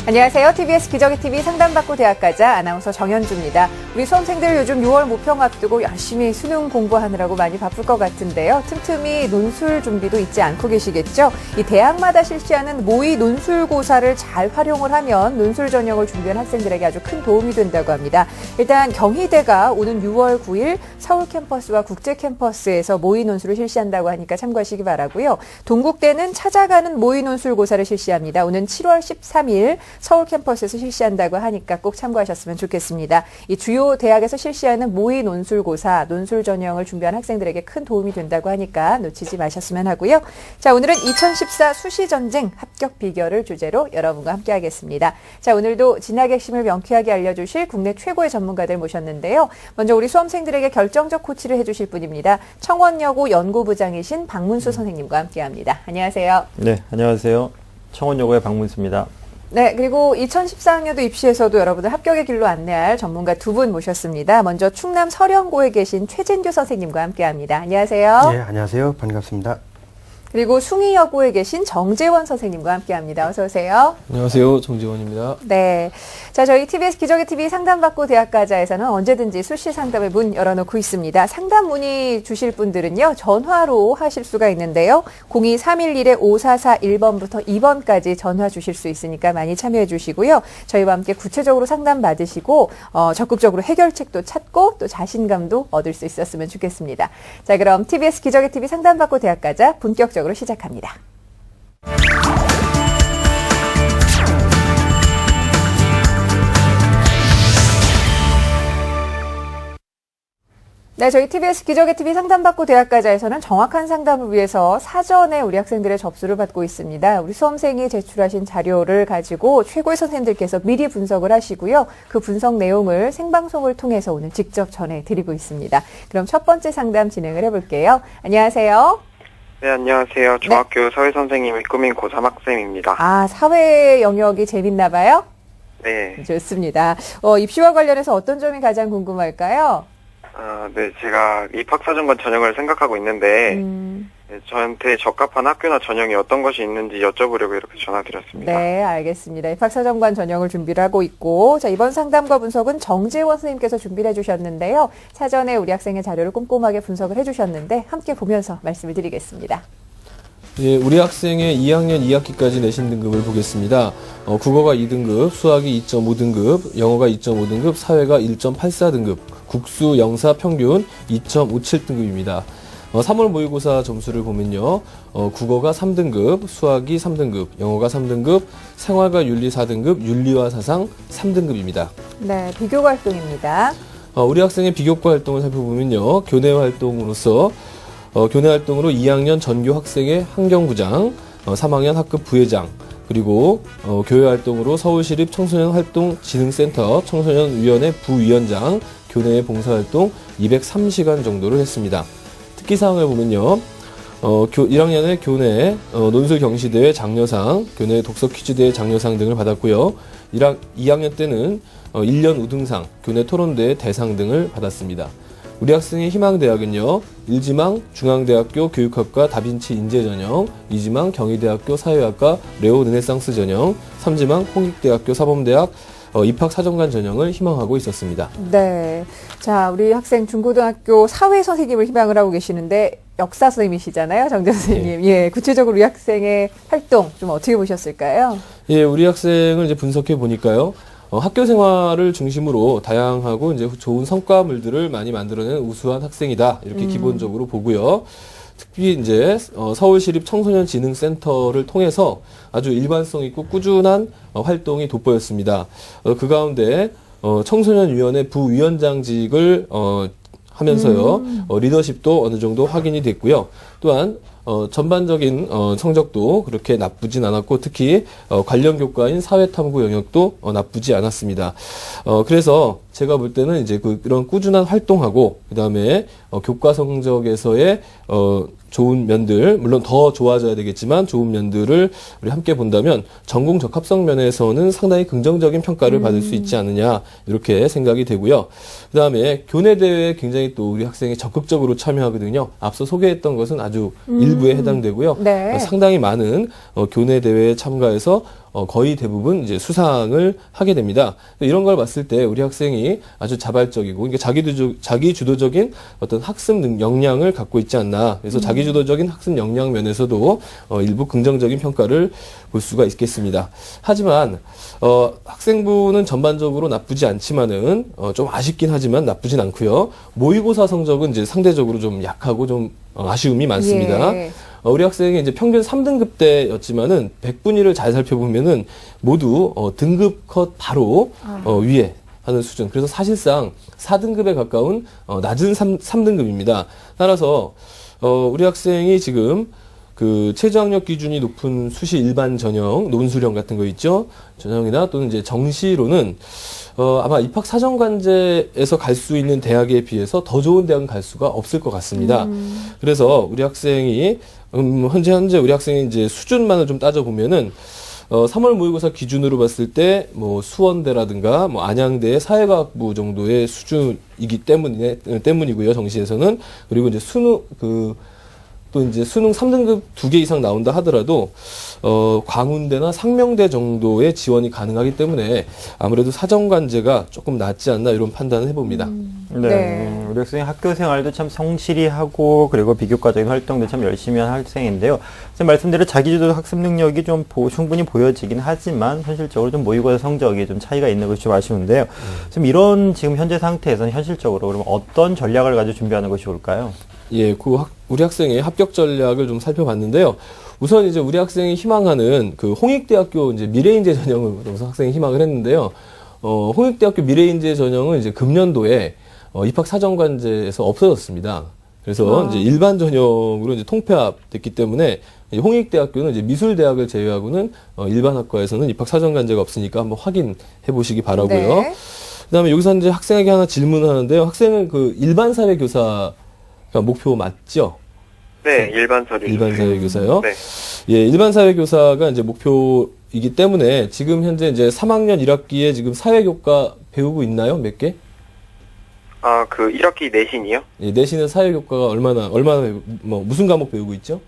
안녕하세요. TBS 기저귀TV 상담받고 대학가자 아나운서 정현주입니다. 우리 수험생들 요즘 6월 모평 앞두고 열심히 수능 공부하느라고 많이 바쁠 것 같은데요. 틈틈이 논술 준비도 잊지 않고 계시겠죠? 이 대학마다 실시하는 모의 논술고사를 잘 활용을 하면 논술 전형을 준비한 학생들에게 아주 큰 도움이 된다고 합니다. 일단 경희대가 오는 6월 9일 서울 캠퍼스와 국제 캠퍼스에서 모의 논술을 실시한다고 하니까 참고하시기 바라고요. 동국대는 찾아가는 모의 논술고사를 실시합니다. 오는 7월 13일 서울 캠퍼스에서 실시한다고 하니까 꼭 참고하셨으면 좋겠습니다. 이 주요 대학에서 실시하는 모의 논술고사, 논술 전형을 준비한 학생들에게 큰 도움이 된다고 하니까 놓치지 마셨으면 하고요. 자, 오늘은 2014 수시전쟁 합격 비결을 주제로 여러분과 함께하겠습니다. 자, 오늘도 진학의 핵심을 명쾌하게 알려주실 국내 최고의 전문가들 모셨는데요. 먼저 우리 수험생들에게 결정적 코치를 해주실 분입니다. 청원여고 연구부장이신 박문수 선생님과 함께합니다. 안녕하세요. 네, 안녕하세요. 청원여고의 박문수입니다. 네, 그리고 2014학년도 입시에서도 여러분들 합격의 길로 안내할 전문가 두 분 모셨습니다. 먼저 충남 서령고에 계신 최진규 선생님과 함께합니다. 안녕하세요. 네, 안녕하세요. 반갑습니다. 그리고 숭의여고에 계신 정재원 선생님과 함께합니다. 어서 오세요. 안녕하세요. 정재원입니다. 네, 자, 저희 TBS 기저귀TV 상담받고 대학가자에서는 언제든지 수시 상담의 문 열어놓고 있습니다. 상담 문의 주실 분들은요, 전화로 하실 수가 있는데요. 02-311-5441번부터 2번까지 전화 주실 수 있으니까 많이 참여해 주시고요. 저희와 함께 구체적으로 상담 받으시고 적극적으로 해결책도 찾고 또 자신감도 얻을 수 있었으면 좋겠습니다. 자, 그럼 TBS 기저귀TV 상담받고 대학가자 본격적으로 시작합니다. 네, 저희 TBS 기저귀TV 상담받고 대학가자에서는 정확한 상담을 위해서 사전에 우리 학생들의 접수를 받고 있습니다. 우리 수험생이 제출하신 자료를 가지고 최고의 선생님들께서 미리 분석을 하시고요. 그 분석 내용을 생방송을 통해서 오늘 직접 전해드리고 있습니다. 그럼 첫 번째 상담 진행을 해볼게요. 안녕하세요. 네, 안녕하세요. 중학교 사회선생님을 꾸민 고3 학생입니다. 아, 사회 영역이 재밌나 봐요? 네. 좋습니다. 입시와 관련해서 어떤 점이 가장 궁금할까요? 네, 제가 입학사정관 전형을 생각하고 있는데, 네, 저한테 적합한 학교나 전형이 어떤 것이 있는지 여쭤보려고 이렇게 전화드렸습니다. 네, 알겠습니다. 입학사정관 전형을 준비를 하고 있고, 자, 이번 상담과 분석은 정재원 선생님께서 준비를 해주셨는데요. 사전에 우리 학생의 자료를 꼼꼼하게 분석을 해주셨는데, 함께 보면서 말씀을 드리겠습니다. 예, 우리 학생의 2학년 2학기까지 내신 등급을 보겠습니다. 국어가 2등급, 수학이 2.5등급, 영어가 2.5등급, 사회가 1.84등급, 국수, 영사 평균 2.57등급입니다. 3월 모의고사 점수를 보면요. 국어가 3등급, 수학이 3등급, 영어가 3등급, 생활과 윤리 4등급, 윤리와 사상 3등급입니다. 네, 비교과 활동입니다. 우리 학생의 비교과 활동을 살펴보면요. 교내 활동으로서 교내 활동으로 2학년 전교 학생의 환경부장, 3학년 학급 부회장, 그리고 교회 활동으로 서울시립 청소년활동진흥센터 청소년위원회 부위원장, 교내의 봉사활동 203시간 정도를 했습니다. 특기사항을 보면요. 1학년에 교내 논술 경시대회 장려상, 교내 독서 퀴즈대회 장려상 등을 받았고요. 2학년 때는 1년 우등상, 교내 토론대회 대상 등을 받았습니다. 우리 학생의 희망대학은요. 1지망 중앙대학교 교육학과 다빈치 인재전형, 2지망 경희대학교 사회학과 레오 르네상스 전형, 3지망 홍익대학교 사범대학 입학사정관 전형을 희망하고 있었습니다. 네. 자, 우리 학생 중고등학교 사회 선생님을 희망을 하고 계시는데 역사 선생님이시잖아요, 정재 선생님. 네. 예, 구체적으로 우리 학생의 활동 좀 어떻게 보셨을까요? 예, 우리 학생을 이제 분석해 보니까요. 학교 생활을 중심으로 다양하고 이제 좋은 성과물들을 많이 만들어낸 우수한 학생이다. 이렇게 기본적으로 보고요. 특히 이제 서울시립 청소년진흥센터를 통해서 아주 일관성 있고 꾸준한 활동이 돋보였습니다. 그 가운데 청소년위원회 부위원장직을 하면서요. 리더십도 어느 정도 확인이 됐고요. 또한 전반적인 성적도 그렇게 나쁘진 않았고 특히 관련 교과인 사회탐구 영역도 나쁘지 않았습니다. 그래서 제가 볼 때는 이제 그런 꾸준한 활동하고 그다음에 교과 성적에서의 좋은 면들, 물론 더 좋아져야 되겠지만 좋은 면들을 우리 함께 본다면 전공 적합성 면에서는 상당히 긍정적인 평가를 받을 수 있지 않느냐 이렇게 생각이 되고요. 그다음에 교내 대회에 굉장히 또 우리 학생이 적극적으로 참여하거든요. 앞서 소개했던 것은 아주 일부에 해당되고요. 네. 상당히 많은 교내 대회에 참가해서 거의 대부분 이제 수상을 하게 됩니다. 이런 걸 봤을 때 우리 학생이 아주 자발적이고, 그러니까 자기주도적인 어떤 학습 역량을 갖고 있지 않나. 그래서 자기주도적인 학습 역량 면에서도 일부 긍정적인 평가를 볼 수가 있겠습니다. 하지만 학생부는 전반적으로 나쁘지 않지만은 좀 아쉽긴 하지만 나쁘진 않고요. 모의고사 성적은 이제 상대적으로 좀 약하고 좀 아쉬움이 많습니다. 예. 우리 학생이 이제 평균 3등급 때였지만은 100분위를 잘 살펴보면은 모두 등급 컷 바로 위에 하는 수준. 그래서 사실상 4등급에 가까운 낮은 3등급입니다. 따라서 우리 학생이 지금 그 최저학력 기준이 높은 수시 일반 전형, 논술형 같은 거 있죠? 전형이나 또는 이제 정시로는 아마 입학사정관제에서 갈 수 있는 대학에 비해서 더 좋은 대학은 갈 수가 없을 것 같습니다. 그래서 우리 학생이 현재 우리 학생이 이제 수준만을 좀 따져보면은 3월 모의고사 기준으로 봤을 때 뭐 수원대라든가 뭐 안양대의 사회과학부 정도의 수준이기 때문이고요. 정시에서는. 그리고 이제 또 이제 수능 3등급 2개 이상 나온다 하더라도 광운대나 상명대 정도의 지원이 가능하기 때문에 아무래도 사정관제가 조금 낫지 않나 이런 판단을 해봅니다. 네. 우리 학생이 학교 생활도 참 성실히 하고 그리고 비교과적인 활동도 참 열심히 한 학생인데요. 지금 말씀대로 자기주도 학습 능력이 좀 충분히 보여지긴 하지만 현실적으로 좀 모의고사 성적이 좀 차이가 있는 것이 좀 아쉬운데요. 지금 이런 지금 현재 상태에서는 현실적으로 그러면 어떤 전략을 가지고 준비하는 것이 좋을까요? 예, 우리 학생의 합격 전략을 좀 살펴봤는데요. 우선 이제 우리 학생이 희망하는 그 홍익대학교 이제 미래인재 전형을 우선 학생이 희망을 했는데요. 홍익대학교 미래인재 전형은 이제 금년도에 입학사정관제에서 없어졌습니다. 그래서 이제 일반 전형으로 이제 통폐합됐기 때문에 홍익대학교는 이제 미술대학을 제외하고는 일반 학과에서는 입학사정관제가 없으니까 한번 확인해 보시기 바라고요. 네. 그다음에 여기서 이제 학생에게 하나 질문을 하는데요. 학생은 그 일반 사회교사 목표 맞죠? 네, 일반 서류. 일반 사회교사요? 네. 예, 일반 사회교사가 이제 목표이기 때문에 지금 현재 이제 3학년 1학기에 지금 사회교과 배우고 있나요? 몇 개? 아, 그 1학기 내신이요? 예, 내신은 사회교과가 얼마나 무슨 과목 배우고 있죠?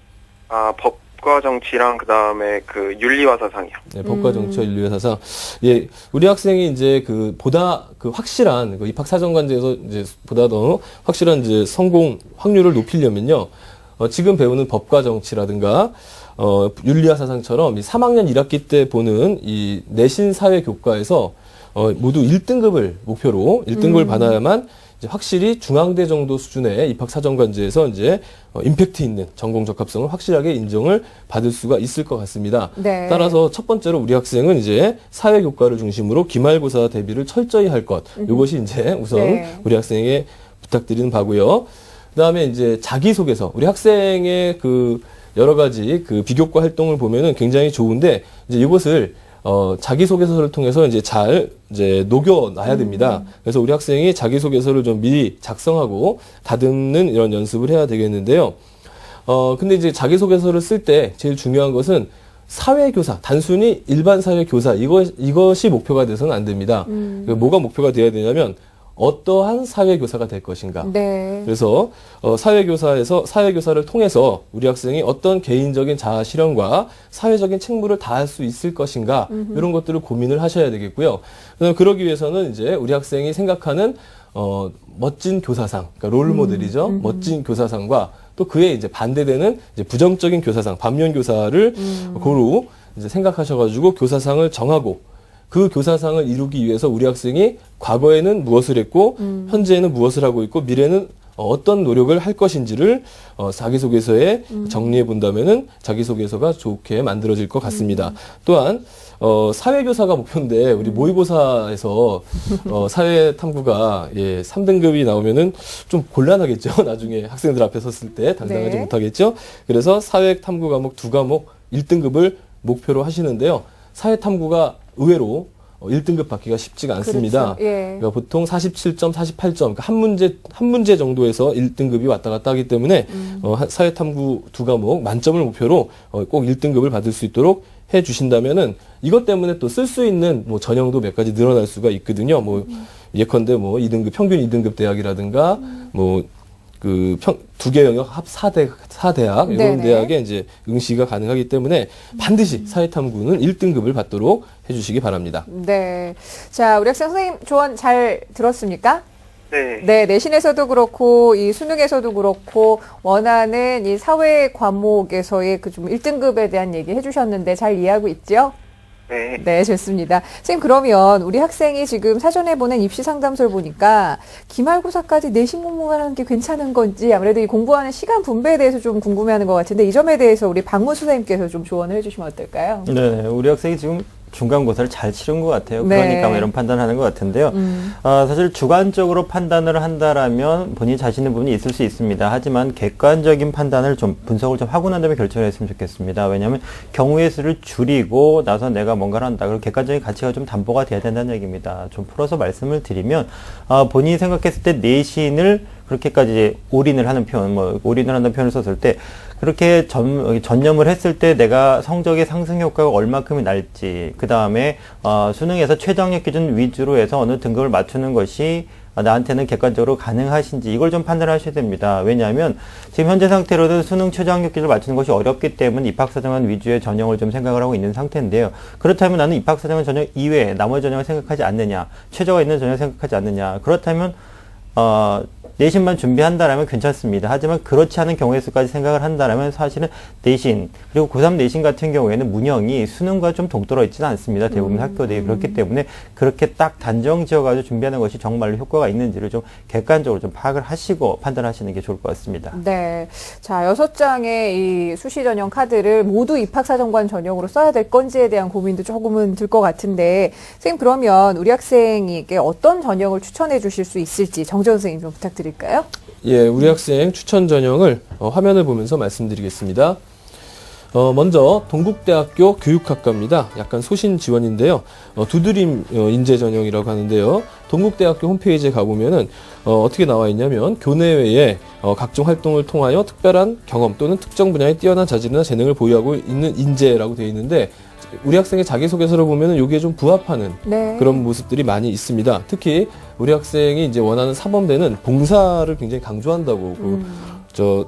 아, 법과 정치랑 그다음에 그 윤리와 사상이요. 네, 법과 정치와 윤리와 사상. 예, 우리 학생이 이제 보다 확실한 입학사정관제에서 이제 보다 더 확실한 이제 성공 확률을 높이려면요. 지금 배우는 법과 정치라든가 윤리와 사상처럼 이 3학년 1학기 때 보는 이 내신 사회 교과에서 모두 1등급을 목표로 1등급을 받아야만 이제 확실히 중앙대 정도 수준의 입학사정관제에서 이제 임팩트 있는 전공 적합성을 확실하게 인정을 받을 수가 있을 것 같습니다. 네. 따라서 첫 번째로 우리 학생은 이제 사회교과를 중심으로 기말고사 대비를 철저히 할 것. 이것이 이제 우선 네. 우리 학생에게 부탁드리는 바고요. 그다음에 이제 자기소개서. 우리 학생의 그 여러 가지 그 비교과 활동을 보면은 굉장히 좋은데 이제 이것을 자기소개서를 통해서 이제 잘 녹여놔야 됩니다. 그래서 우리 학생이 자기소개서를 좀 미리 작성하고 다듬는 이런 연습을 해야 되겠는데요. 근데 이제 자기소개서를 쓸 때 제일 중요한 것은 사회교사, 단순히 일반 사회교사, 이것이 목표가 돼서는 안 됩니다. 뭐가 목표가 돼야 되냐면, 어떠한 사회교사가 될 것인가. 네. 그래서 사회교사를 통해서 우리 학생이 어떤 개인적인 자아 실현과 사회적인 책무를 다할 수 있을 것인가 이런 것들을 고민을 하셔야 되겠고요. 그러기 위해서는 이제 우리 학생이 생각하는 멋진 교사상, 그러니까 롤 모델이죠. 멋진 교사상과 또 그에 이제 반대되는 이제 부정적인 교사상, 반면 교사를 고루 이제 생각하셔가지고 교사상을 정하고. 그 교사상을 이루기 위해서 우리 학생이 과거에는 무엇을 했고 현재에는 무엇을 하고 있고 미래는 어떤 노력을 할 것인지를 자기소개서에 정리해 본다면은 자기소개서가 좋게 만들어질 것 같습니다. 또한 사회교사가 목표인데 우리 모의고사에서 사회탐구가 3등급이 나오면은 좀 곤란하겠죠. 나중에 학생들 앞에 섰을 때 당당하지 네. 못하겠죠. 그래서 사회탐구 과목 2과목 1등급을 목표로 하시는데요. 사회탐구가 의외로 1등급 받기가 쉽지가 않습니다. 그렇죠. 예. 그러니까 보통 47점, 48점, 그러니까 한 문제 정도에서 1등급이 왔다 갔다 하기 때문에 사회탐구 2과목 만점을 목표로 꼭 1등급을 받을 수 있도록 해 주신다면은 이것 때문에 또 쓸 수 있는 뭐 전형도 몇 가지 늘어날 수가 있거든요. 뭐 예컨대 뭐 2등급 평균 2등급 대학이라든가 뭐 두 개 영역 합 4대학, 이런 네네. 대학에 이제 응시가 가능하기 때문에 반드시 사회탐구는 1등급을 받도록 해주시기 바랍니다. 네. 자, 우리 학생 선생님 조언 잘 들었습니까? 네. 네, 내신에서도 그렇고, 이 수능에서도 그렇고, 원하는 이 사회 과목에서의 그 좀 1등급에 대한 얘기 해주셨는데 잘 이해하고 있죠? 네. 네, 좋습니다. 선생님, 그러면 우리 학생이 지금 사전에 보낸 입시 상담소를 보니까 기말고사까지 내신 공부만 하는 게 괜찮은 건지 아무래도 이 공부하는 시간 분배에 대해서 좀 궁금해하는 것 같은데 이 점에 대해서 우리 박문 선생님께서 좀 조언을 해주시면 어떨까요? 네, 우리 학생이 지금 중간고사를 잘 치른 것 같아요. 네. 그러니까 뭐 이런 판단을 하는 것 같은데요. 사실 주관적으로 판단을 한다라면 본인이 자신의 부분이 있을 수 있습니다. 하지만 객관적인 판단을 좀 분석을 좀 하고 난 다음에 결정을 했으면 좋겠습니다. 왜냐하면 경우의 수를 줄이고 나서 내가 뭔가를 한다. 그리고 객관적인 가치가 좀 담보가 돼야 된다는 얘기입니다. 좀 풀어서 말씀을 드리면 본인이 생각했을 때 내신을 그렇게까지 이제 올인을 하는 표현, 올인을 한다는 표현을 썼을 때 그렇게 전념을 했을 때 내가 성적의 상승 효과가 얼마큼이 날지, 그 다음에 수능에서 최저학력 기준 위주로 해서 어느 등급을 맞추는 것이 나한테는 객관적으로 가능하신지 이걸 좀 판단하셔야 됩니다. 왜냐하면 지금 현재 상태로는 수능 최저학력 기준을 맞추는 것이 어렵기 때문에 입학사정관 위주의 전형을 좀 생각을 하고 있는 상태인데요. 그렇다면 나는 입학사정관 전형 이외에 나머지 전형을 생각하지 않느냐, 최저가 있는 전형을 생각하지 않느냐. 그렇다면 내신만 준비한다라면 괜찮습니다. 하지만 그렇지 않은 경우의 수까지 생각을 한다라면 사실은 내신, 그리고 고3 내신 같은 경우에는 문형이 수능과 좀 동떨어 있지는 않습니다. 대부분 학교들이. 그렇기 때문에 그렇게 딱 단정 지어가지고 준비하는 것이 정말로 효과가 있는지를 좀 객관적으로 좀 파악을 하시고 판단하시는 게 좋을 것 같습니다. 네. 자, 6장의 이 수시 전형 카드를 모두 입학사정관 전형으로 써야 될 건지에 대한 고민도 조금은 들 것 같은데, 선생님, 그러면 우리 학생에게 어떤 전형을 추천해 주실 수 있을지 정재원 선생님 좀 부탁드릴까요? 예, 우리 학생 추천 전형을 화면을 보면서 말씀드리겠습니다. 먼저 동국대학교 교육학과입니다. 약간 소신 지원인데요. 두드림 인재 전형이라고 하는데요. 동국대학교 홈페이지에 가보면은 어떻게 나와 있냐면 교내외에 각종 활동을 통하여 특별한 경험 또는 특정 분야에 뛰어난 자질이나 재능을 보유하고 있는 인재라고 되어 있는데 우리 학생의 자기소개서를 보면은 여기에 좀 부합하는 네. 그런 모습들이 많이 있습니다. 특히 우리 학생이 이제 원하는 사범대는 봉사를 굉장히 강조한다고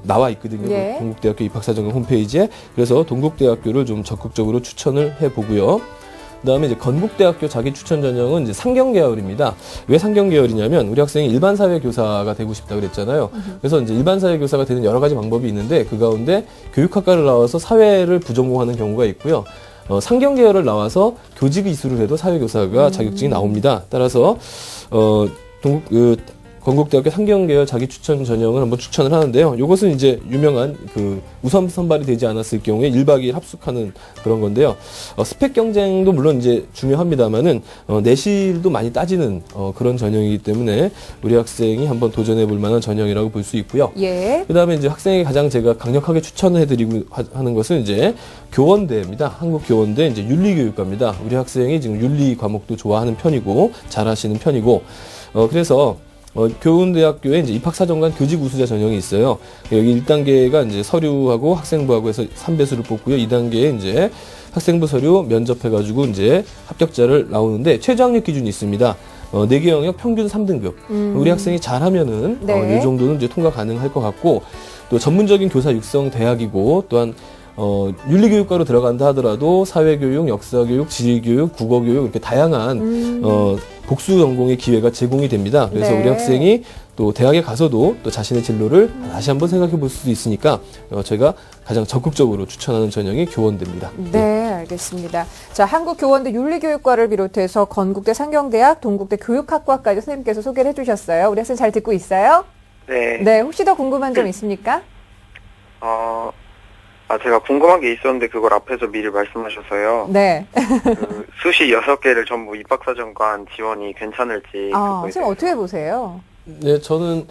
나와 있거든요. 예. 그 동국대학교 입학사정관 홈페이지에. 그래서 동국대학교를 좀 적극적으로 추천을 해보고요. 그다음에 이제 건국대학교 자기 추천 전형은 이제 상경 계열입니다. 왜 상경 계열이냐면 우리 학생이 일반 사회 교사가 되고 싶다 그랬잖아요. 그래서 이제 일반 사회 교사가 되는 여러 가지 방법이 있는데 그 가운데 교육학과를 나와서 사회를 부전공하는 경우가 있고요. 상경 계열을 나와서 교직 이수를 해도 사회교사가 자격증이 나옵니다. 따라서 건국대학교 상경계열 자기 추천 전형을 한번 추천을 하는데요. 이것은 이제 유명한 그 우선 선발이 되지 않았을 경우에 1박 2일 합숙하는 그런 건데요. 스펙 경쟁도 물론 이제 중요합니다만은 내실도 많이 따지는 그런 전형이기 때문에 우리 학생이 한번 도전해 볼 만한 전형이라고 볼 수 있고요. 예. 그다음에 이제 학생에게 가장 제가 강력하게 추천해 드리고 하는 것은 이제 교원대입니다. 한국교원대 이제 윤리교육과입니다. 우리 학생이 지금 윤리 과목도 좋아하는 편이고 잘하시는 편이고 그래서 교원대학교에 이제 입학사정관 교직 우수자 전형이 있어요. 여기 1단계가 이제 서류하고 학생부하고 해서 3배수를 뽑고요. 2단계에 이제 학생부 서류 면접해가지고 이제 합격자를 나오는데 최저학력 기준이 있습니다. 4개 영역 평균 3등급. 우리 학생이 잘하면은 네. 이 정도는 이제 통과 가능할 것 같고 또 전문적인 교사 육성 대학이고 또한 윤리교육과로 들어간다 하더라도 사회교육, 역사교육, 지리교육, 국어교육 이렇게 다양한 복수 전공의 기회가 제공이 됩니다. 그래서 네. 우리 학생이 또 대학에 가서도 또 자신의 진로를 다시 한번 생각해 볼 수도 있으니까 제가 가장 적극적으로 추천하는 전형이 교원대입니다. 네, 알겠습니다. 자, 한국교원대 윤리교육과를 비롯해서 건국대 상경대학, 동국대 교육학과까지 선생님께서 소개를 해주셨어요. 우리 학생 잘 듣고 있어요? 네. 네, 혹시 더 궁금한 점 있습니까? 제가 궁금한 게 있었는데 그걸 앞에서 미리 말씀하셔서요. 네. 그 수시 6개를 전부 입학사정관 지원이 괜찮을지. 그거에 선생님 어떻게 보세요? 네, 저는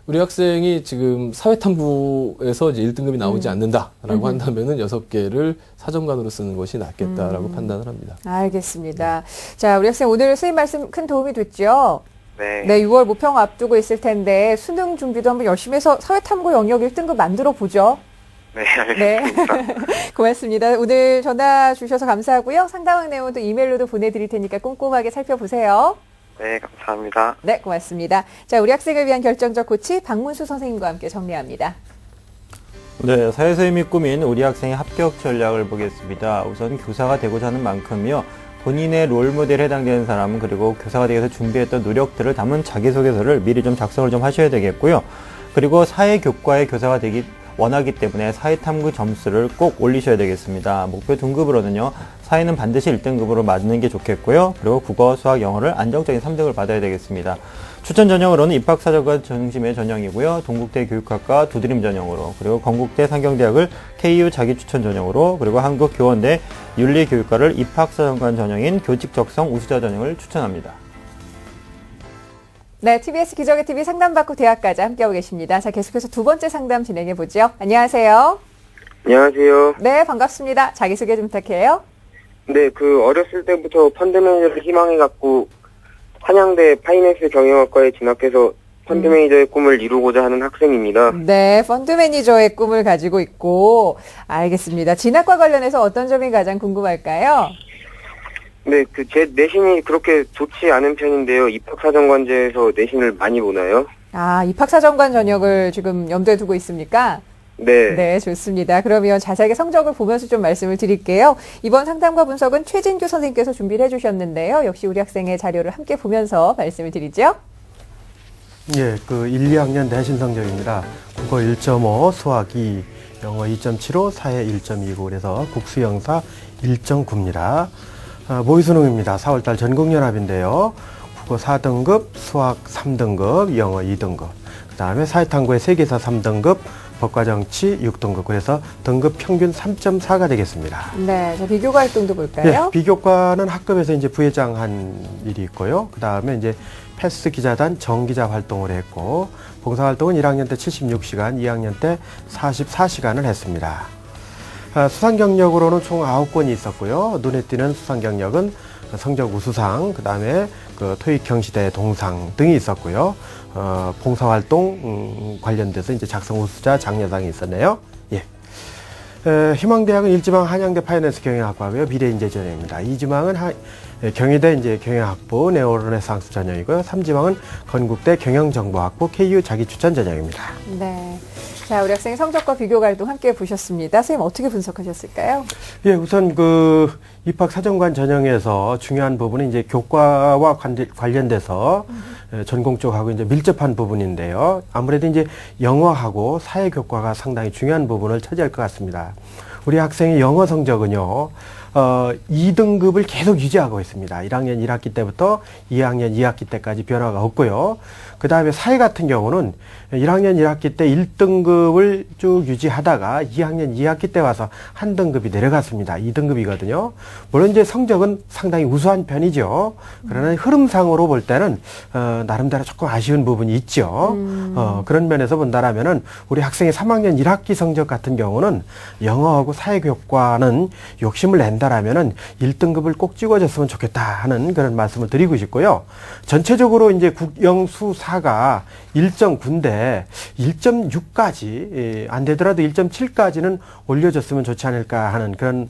우리 학생이 지금 사회탐구에서 이제 1등급이 나오지 않는다라고 한다면은 6개를 사정관으로 쓰는 것이 낫겠다라고 판단을 합니다. 알겠습니다. 자, 우리 학생 오늘 선생님 말씀 큰 도움이 됐죠? 네. 네, 6월 모평 앞두고 있을 텐데 수능 준비도 한번 열심히 해서 사회탐구 영역 1등급 만들어 보죠. 네, 알겠습니다. 네. 고맙습니다. 오늘 전화 주셔서 감사하고요. 상담한 내용도 이메일로도 보내드릴 테니까 꼼꼼하게 살펴보세요. 네, 감사합니다. 네, 고맙습니다. 자, 우리 학생을 위한 결정적 코치 박문수 선생님과 함께 정리합니다. 네, 사회서 이미 꾸민 우리 학생의 합격 전략을 보겠습니다. 우선 교사가 되고자 하는 만큼요. 본인의 롤모델에 해당되는 사람 그리고 교사가 되기 위해서 준비했던 노력들을 담은 자기소개서를 미리 좀 작성을 좀 하셔야 되겠고요. 그리고 사회교과의 교사가 되기 원하기 때문에 사회탐구 점수를 꼭 올리셔야 되겠습니다. 목표 등급으로는요. 사회는 반드시 1등급으로 맞는 게 좋겠고요. 그리고 국어, 수학, 영어를 안정적인 3등을 받아야 되겠습니다. 추천 전형으로는 입학사정관 중심의 전형이고요. 동국대 교육학과 두드림 전형으로, 그리고 건국대 상경대학을 KU 자기추천 전형으로, 그리고 한국교원대 윤리교육과를 입학사정관 전형인 교직적성 우수자 전형을 추천합니다. 네, TBS 기적의 TV 상담받고 대학까지 함께하고 계십니다. 자, 계속해서 두 번째 상담 진행해 보죠. 안녕하세요. 안녕하세요. 네, 반갑습니다. 자기소개 좀 부탁해요. 네, 어렸을 때부터 펀드 매니저를 희망해갖고 한양대 파이낸스 경영학과에 진학해서 펀드 매니저의 꿈을 이루고자 하는 학생입니다. 네, 펀드 매니저의 꿈을 가지고 있고, 알겠습니다. 진학과 관련해서 어떤 점이 가장 궁금할까요? 네, 제 내신이 그렇게 좋지 않은 편인데요. 입학사정관제에서 내신을 많이 보나요? 아, 입학사정관 전형을 지금 염두에 두고 있습니까? 네. 네, 좋습니다. 그러면 자세하게 성적을 보면서 좀 말씀을 드릴게요. 이번 상담과 분석은 최진규 선생님께서 준비를 해주셨는데요. 역시 우리 학생의 자료를 함께 보면서 말씀을 드리죠. 예, 1, 2학년 내신 성적입니다. 국어 1.5, 수학 2, 영어 2.75, 사회 1.29, 그래서 국수영사 1.9입니다. 모의수능입니다. 4월달 전국연합인데요. 국어 4등급, 수학 3등급, 영어 2등급. 그 다음에 사회탐구의 세계사 3등급, 법과정치 6등급. 그래서 등급 평균 3.4가 되겠습니다. 네, 자, 비교과 활동도 볼까요? 예, 비교과는 학급에서 이제 부회장 한 일이 있고요. 그 다음에 이제 패스 기자단 정기자 활동을 했고, 봉사활동은 1학년 때 76시간, 2학년 때 44시간을 했습니다. 수상 경력으로는 총 9건이 있었고요. 눈에 띄는 수상 경력은 성적 우수상, 그 다음에 토익 경시대 동상 등이 있었고요. 봉사활동 관련돼서 이제 작성 우수자 장려상이 있었네요. 예. 희망대학은 1지망 한양대 파이낸스 경영학과고요. 미래인재 전형입니다. 2지망은 경희대 이제 경영학부 네오르네상스 전형이고요. 3지망은 건국대 경영정보학부 KU 자기추천 전형입니다. 네. 자, 우리 학생의 성적과 비교과 활동 함께 보셨습니다. 선생님 어떻게 분석하셨을까요? 예, 우선 입학사정관 전형에서 중요한 부분은 이제 교과와 관련돼서 전공 쪽하고 이제 밀접한 부분인데요. 아무래도 이제 영어하고 사회교과가 상당히 중요한 부분을 차지할 것 같습니다. 우리 학생의 영어 성적은요, 2등급을 계속 유지하고 있습니다. 1학년 1학기 때부터 2학년 2학기 때까지 변화가 없고요. 그 다음에 사회 같은 경우는 1학년 1학기 때 1등급을 쭉 유지하다가 2학년 2학기 때 와서 한 등급이 내려갔습니다. 2등급이거든요. 물론 이제 성적은 상당히 우수한 편이죠. 그러나 흐름상으로 볼 때는 나름대로 조금 아쉬운 부분이 있죠. 그런 면에서 본다라면은 우리 학생의 3학년 1학기 성적 같은 경우는 영어하고 사회교과는 욕심을 낸다라면은 1등급을 꼭 찍어줬으면 좋겠다 하는 그런 말씀을 드리고 싶고요. 전체적으로 이제 국영수사가 1.9인데 1.6까지 안 되더라도 1.7까지는 올려줬으면 좋지 않을까 하는 그런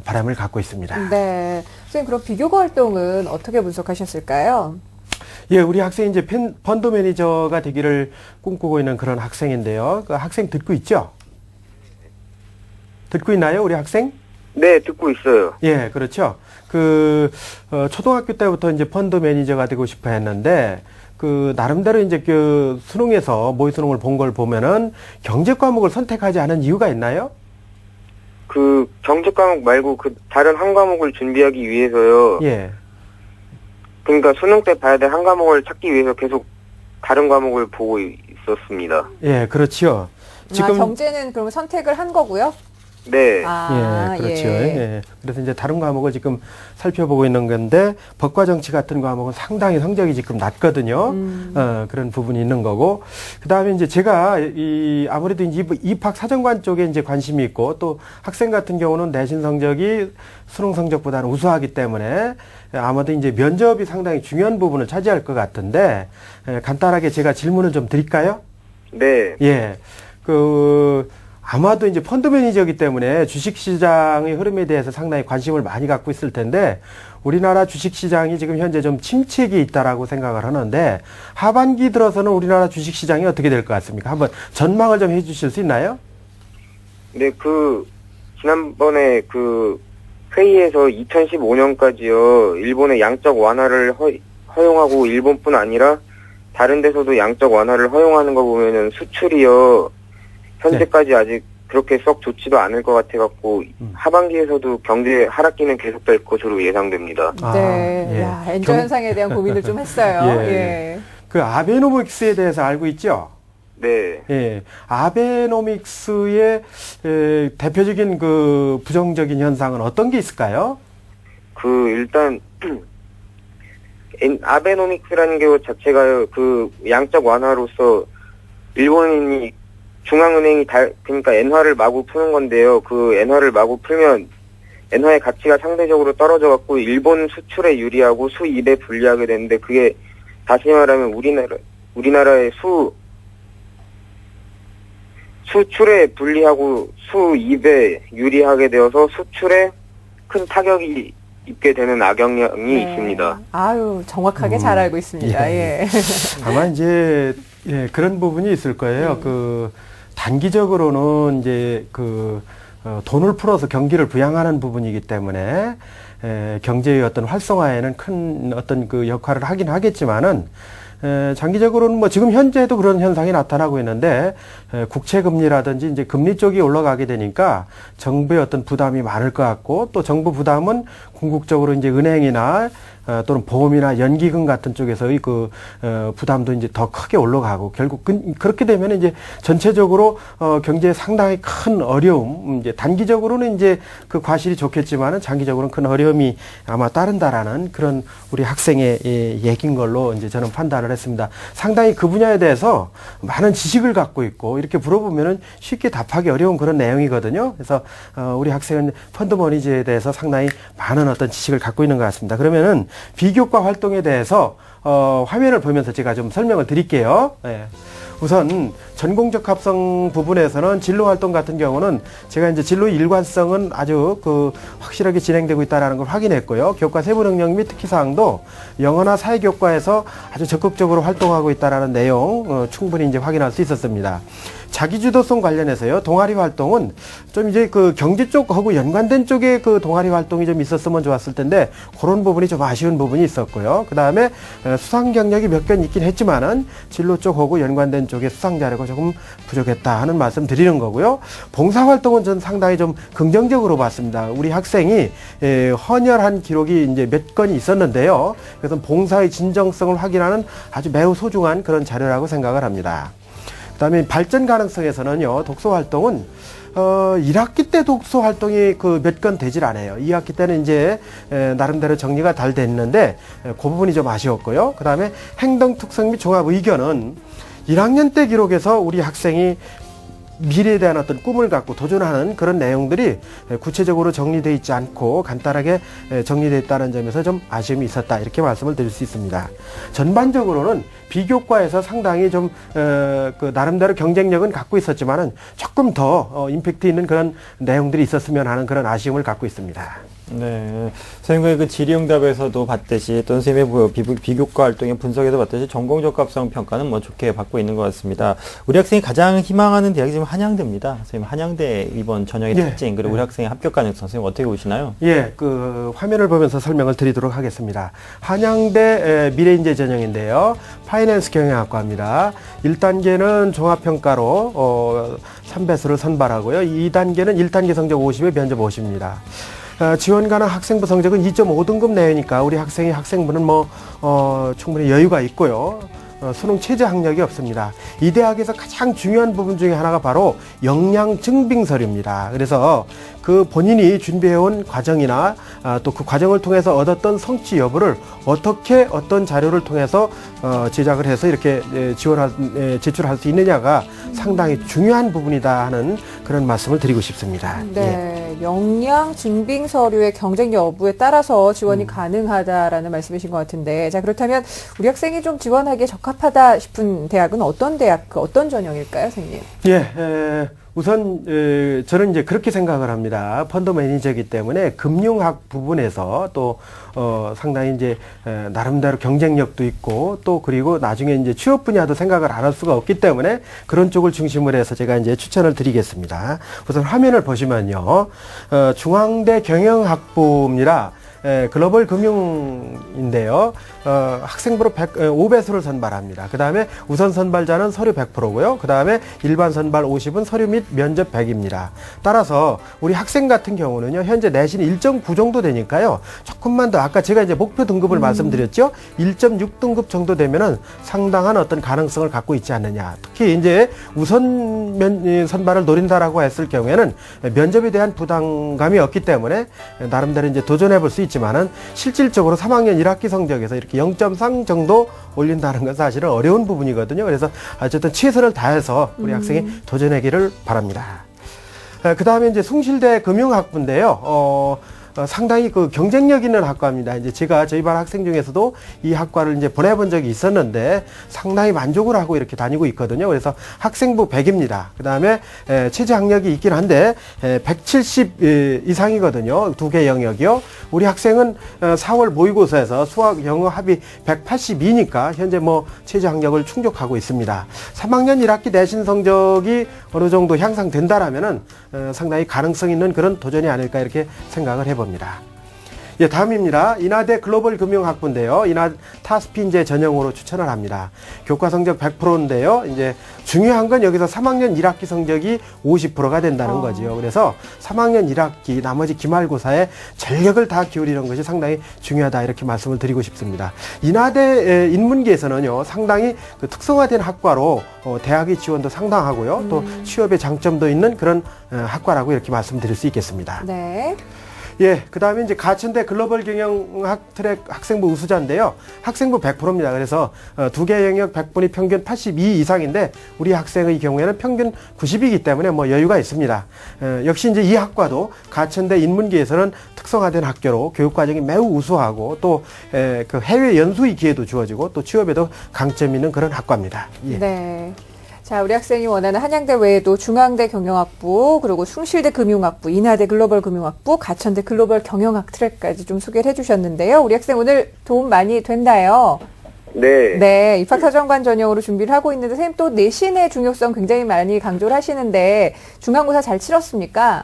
바람을 갖고 있습니다. 네. 선생님 그럼 비교과 활동은 어떻게 분석하셨을까요? 예, 우리 학생이 이제 펀드 매니저가 되기를 꿈꾸고 있는 그런 학생인데요. 그 학생 듣고 있죠? 듣고 있나요, 우리 학생? 네, 듣고 있어요. 예, 그렇죠. 초등학교 때부터 이제 펀드 매니저가 되고 싶어 했는데, 나름대로 이제 수능에서 모의 수능을 본 걸 보면은 경제 과목을 선택하지 않은 이유가 있나요? 경제 과목 말고 다른 한 과목을 준비하기 위해서요. 예. 그러니까 수능 때 봐야 될 한 과목을 찾기 위해서 계속 다른 과목을 보고 있었습니다. 예, 그렇죠. 지금 경제는 그러면 선택을 한 거고요? 네. 예, 그렇죠. 예. 그래서 이제 다른 과목을 지금 살펴보고 있는 건데, 법과 정치 같은 과목은 상당히 성적이 지금 낮거든요. 그런 부분이 있는 거고. 그 다음에 이제 제가 아무래도 이제 입학 사정관 쪽에 이제 관심이 있고, 또 학생 같은 경우는 내신 성적이 수능 성적보다는 우수하기 때문에 아마도 이제 면접이 상당히 중요한 부분을 차지할 것 같은데, 간단하게 제가 질문을 좀 드릴까요? 네. 예. 아마도 이제 펀드 매니저이기 때문에 주식시장의 흐름에 대해서 상당히 관심을 많이 갖고 있을 텐데 우리나라 주식시장이 지금 현재 좀 침체기에 있다라고 생각을 하는데 하반기 들어서는 우리나라 주식시장이 어떻게 될 것 같습니까? 한번 전망을 좀 해주실 수 있나요? 네, 지난번에 회의에서 2015년까지요, 일본의 양적 완화를 허용하고 일본뿐 아니라 다른 데서도 양적 완화를 허용하는 거 보면은 수출이요, 현재까지 아직 그렇게 썩 좋지도 않을 것 같아갖고, 하반기에서도 경제 하락기는 계속될 것으로 예상됩니다. 네. 예. 야, 엔저 현상에 대한 고민을 좀 했어요. 예. 예. 그 아베노믹스에 대해서 알고 있죠? 네. 예. 아베노믹스의 대표적인 그 부정적인 현상은 어떤 게 있을까요? 일단, 아베노믹스라는 게 자체가 양적 완화로서 일본인이 중앙은행이 그러니까 엔화를 마구 푸는 건데요. 엔화를 마구 풀면 엔화의 가치가 상대적으로 떨어져 갖고 일본 수출에 유리하고 수입에 불리하게 되는데 그게 다시 말하면 우리나라의 수출에 불리하고 수입에 유리하게 되어서 수출에 큰 타격이 입게 되는 악영향이 네. 있습니다. 아유, 정확하게 잘 알고 있습니다. 예. 아마 이제 그런 부분이 있을 거예요. 단기적으로는 이제 돈을 풀어서 경기를 부양하는 부분이기 때문에 경제의 어떤 활성화에는 큰 어떤 역할을 하긴 하겠지만은 장기적으로는 뭐 지금 현재도 그런 현상이 나타나고 있는데 국채 금리라든지 이제 금리 쪽이 올라가게 되니까 정부의 어떤 부담이 많을 것 같고 또 정부 부담은 궁극적으로 이제 은행이나 또는 보험이나 연기금 같은 쪽에서의 부담도 이제 더 크게 올라가고 결국 그렇게 되면 이제 전체적으로 경제에 상당히 큰 어려움, 이제 단기적으로는 이제 그 과실이 좋겠지만은 장기적으로는 큰 어려움이 아마 따른다라는 그런 우리 학생의 얘기인 걸로 이제 저는 판단을 했습니다. 상당히 그 분야에 대해서 많은 지식을 갖고 있고 이렇게 물어보면은 쉽게 답하기 어려운 그런 내용이거든요. 그래서 우리 학생은 펀드 매니저에 대해서 상당히 많은 어떤 지식을 갖고 있는 것 같습니다. 그러면은 비교과 활동에 대해서 화면을 보면서 제가 좀 설명을 드릴게요. 예. 우선 전공적 합성 부분에서는 진로 활동 같은 경우는 제가 이제 진로의 일관성은 아주 확실하게 진행되고 있다는 걸 확인했고요. 교과 세부 능력 및 특기 사항도 영어나 사회 교과에서 아주 적극적으로 활동하고 있다는 내용 충분히 이제 확인할 수 있었습니다. 자기주도성 관련해서요, 동아리 활동은 좀 이제 경제 쪽하고 연관된 쪽에 동아리 활동이 좀 있었으면 좋았을 텐데 그런 부분이 좀 아쉬운 부분이 있었고요. 그 다음에 수상 경력이 몇 건 있긴 했지만은 진로 쪽하고 연관된 쪽에 수상 자료가 조금 부족했다 하는 말씀 드리는 거고요. 봉사 활동은 전 상당히 좀 긍정적으로 봤습니다. 우리 학생이 헌혈한 기록이 이제 몇 건이 있었는데요. 그래서 봉사의 진정성을 확인하는 아주 매우 소중한 그런 자료라고 생각을 합니다. 그다음에 발전 가능성에서는요, 독서 활동은 1학기 때 독서 활동이 몇 건 되질 않아요. 2학기 때는 이제 나름대로 정리가 잘 됐는데 그 부분이 좀 아쉬웠고요. 그다음에 행동 특성 및 종합 의견은 1학년 때 기록에서 우리 학생이 미래에 대한 어떤 꿈을 갖고 도전하는 그런 내용들이 구체적으로 정리되어 있지 않고 간단하게 정리되어 있다는 점에서 좀 아쉬움이 있었다, 이렇게 말씀을 드릴 수 있습니다. 전반적으로는 비교과에서 상당히 좀 나름대로 경쟁력은 갖고 있었지만은 조금 더 임팩트 있는 그런 내용들이 있었으면 하는 그런 아쉬움을 갖고 있습니다. 네. 선생님의 질의응답에서도 봤듯이 또 선생님의 비교과 활동의 분석에도 봤듯이 전공적 합성 평가는 뭐 좋게 받고 있는 것 같습니다. 우리 학생이 가장 희망하는 대학이 지금 한양대입니다. 선생님, 한양대 이번 전형의 특징, 그리고 우리 학생의 합격 가능성, 선생님 어떻게 보시나요? 예, 화면을 보면서 설명을 드리도록 하겠습니다. 한양대 미래인재 전형인데요. 파이낸스 경영학과입니다. 1단계는 종합평가로 3배수를 선발하고요. 2단계는 1단계 성적 50에 면접 50입니다. 지원 가능 학생부 성적은 2.5등급 내외니까 우리 학생부는 충분히 여유가 있고요. 수능 최저 학력이 없습니다. 이 대학에서 가장 중요한 부분 중에 하나가 바로 역량 증빙 서류입니다. 그래서 본인이 준비해온 과정이나 또 그 과정을 통해서 얻었던 성취 여부를 어떻게 어떤 자료를 통해서 제작을 해서 이렇게 제출할 수 있느냐가 상당히 중요한 부분이다 하는 그런 말씀을 드리고 싶습니다. 네, 역량 증빙 서류의 경쟁 여부에 따라서 지원이 가능하다라는 말씀이신 것 같은데, 자, 그렇다면 우리 학생이 좀 지원하기에 적합하다 싶은 대학은 어떤 대학, 어떤 전형일까요, 선생님? 예, 우선 저는 이제 그렇게 생각을 합니다. 펀드 매니저이기 때문에 금융학 부분에서 또 상당히 이제 나름대로 경쟁력도 있고 또 그리고 나중에 이제 취업 분야도 생각을 안 할 수가 없기 때문에 그런 쪽을 중심으로 해서 제가 이제 추천을 드리겠습니다. 우선 화면을 보시면요, 중앙대 경영학부입니다. 글로벌 금융인데요. 학생부로 5배수를 선발합니다. 그 다음에 우선 선발자는 서류 100%고요. 그 다음에 일반 선발 50은 서류 및 면접 100입니다. 따라서 우리 학생 같은 경우는요, 현재 내신 1.9 정도 되니까요, 조금만 더 아까 제가 이제 목표 등급을 말씀드렸죠. 1.6등급 정도 되면은 상당한 어떤 가능성을 갖고 있지 않느냐. 특히 이제 우선 선발을 노린다라고 했을 경우에는 면접에 대한 부담감이 없기 때문에 나름대로 이제 도전해 볼 수 있지만은 실질적으로 3학년 1학기 성적에서 이렇게 0.3 정도 올린다는 건 사실은 어려운 부분이거든요. 그래서 어쨌든 최선을 다해서 우리 학생이 도전하기를 바랍니다. 그 다음에 이제 숭실대 금융학부인데요. 상당히 그 경쟁력 있는 학과입니다. 이제 제가 저희 반 학생 중에서도 이 학과를 이제 보내본 적이 있었는데 상당히 만족을 하고 이렇게 다니고 있거든요. 그래서 학생부 100입니다. 그 다음에 최저 학력이 있긴 한데 170 이상이거든요. 두 개 영역이요. 우리 학생은 4월 모의고사에서 수학, 영어 합이 182니까 현재 뭐 최저 학력을 충족하고 있습니다. 3학년 1학기 내신 성적이 어느 정도 향상된다라면은 상당히 가능성 있는 그런 도전이 아닐까 이렇게 생각을 해봅니다. 예, 다음입니다. 인하대 글로벌 금융학부인데요. 인하 타스피 이제 전형으로 추천을 합니다. 교과 성적 100%인데요. 이제 중요한 건 여기서 3학년 1학기 성적이 50%가 된다는 거지요. 그래서 3학년 1학기 나머지 기말고사에 전력을 다 기울이는 것이 상당히 중요하다 이렇게 말씀을 드리고 싶습니다. 인하대 인문계에서는요, 상당히 그 특성화된 학과로 대학의 지원도 상당하고요. 또 취업의 장점도 있는 그런 학과라고 이렇게 말씀드릴 수 있겠습니다. 네. 예, 그 다음에 이제 가천대 글로벌 경영학 트랙 학생부 우수자인데요. 학생부 100%입니다. 그래서 두 개 영역 100분이 평균 82 이상인데 우리 학생의 경우에는 평균 90이기 때문에 뭐 여유가 있습니다. 역시 이제 이 학과도 가천대 인문계에서는 특성화된 학교로 교육과정이 매우 우수하고 또 그 해외 연수의 기회도 주어지고 또 취업에도 강점이 있는 그런 학과입니다. 예. 네. 자, 우리 학생이 원하는 한양대 외에도 중앙대 경영학부, 그리고 숭실대 금융학부, 인하대 글로벌 금융학부, 가천대 글로벌 경영학 트랙까지 좀 소개를 해주셨는데요. 우리 학생 오늘 도움 많이 된다요. 네. 네, 입학사정관 전형으로 준비를 하고 있는데 선생님 또 내신의 중요성 굉장히 많이 강조를 하시는데 중간고사 잘 치렀습니까?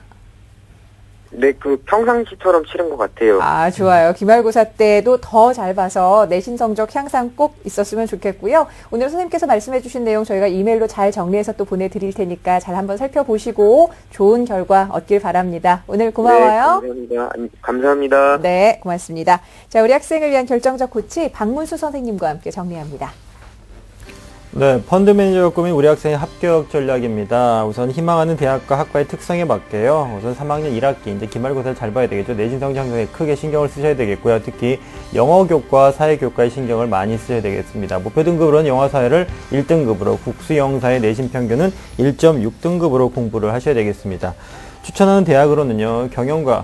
네, 그 평상시처럼 치른 것 같아요. 아, 좋아요. 기말고사 때도 더 잘 봐서 내신 성적 향상 꼭 있었으면 좋겠고요. 오늘 선생님께서 말씀해 주신 내용 저희가 이메일로 잘 정리해서 또 보내드릴 테니까 잘 한번 살펴보시고 좋은 결과 얻길 바랍니다. 오늘 고마워요. 네, 감사합니다. 감사합니다. 네, 고맙습니다. 자, 우리 학생을 위한 결정적 코치 박문수 선생님과 함께 정리합니다. 네, 펀드 매니저 꿈이 우리 학생의 합격 전략입니다. 우선 희망하는 대학과 학과의 특성에 맞게요. 우선 3학년 1학기 이제 기말고사를 잘 봐야 되겠죠. 내신 성적 향상에 크게 신경을 쓰셔야 되겠고요. 특히 영어 교과, 사회 교과에 신경을 많이 쓰셔야 되겠습니다. 목표 등급으로는 영어 사회를 1등급으로, 국수 영사의 내신 평균은 1.6등급으로 공부를 하셔야 되겠습니다. 추천하는 대학으로는요, 경영과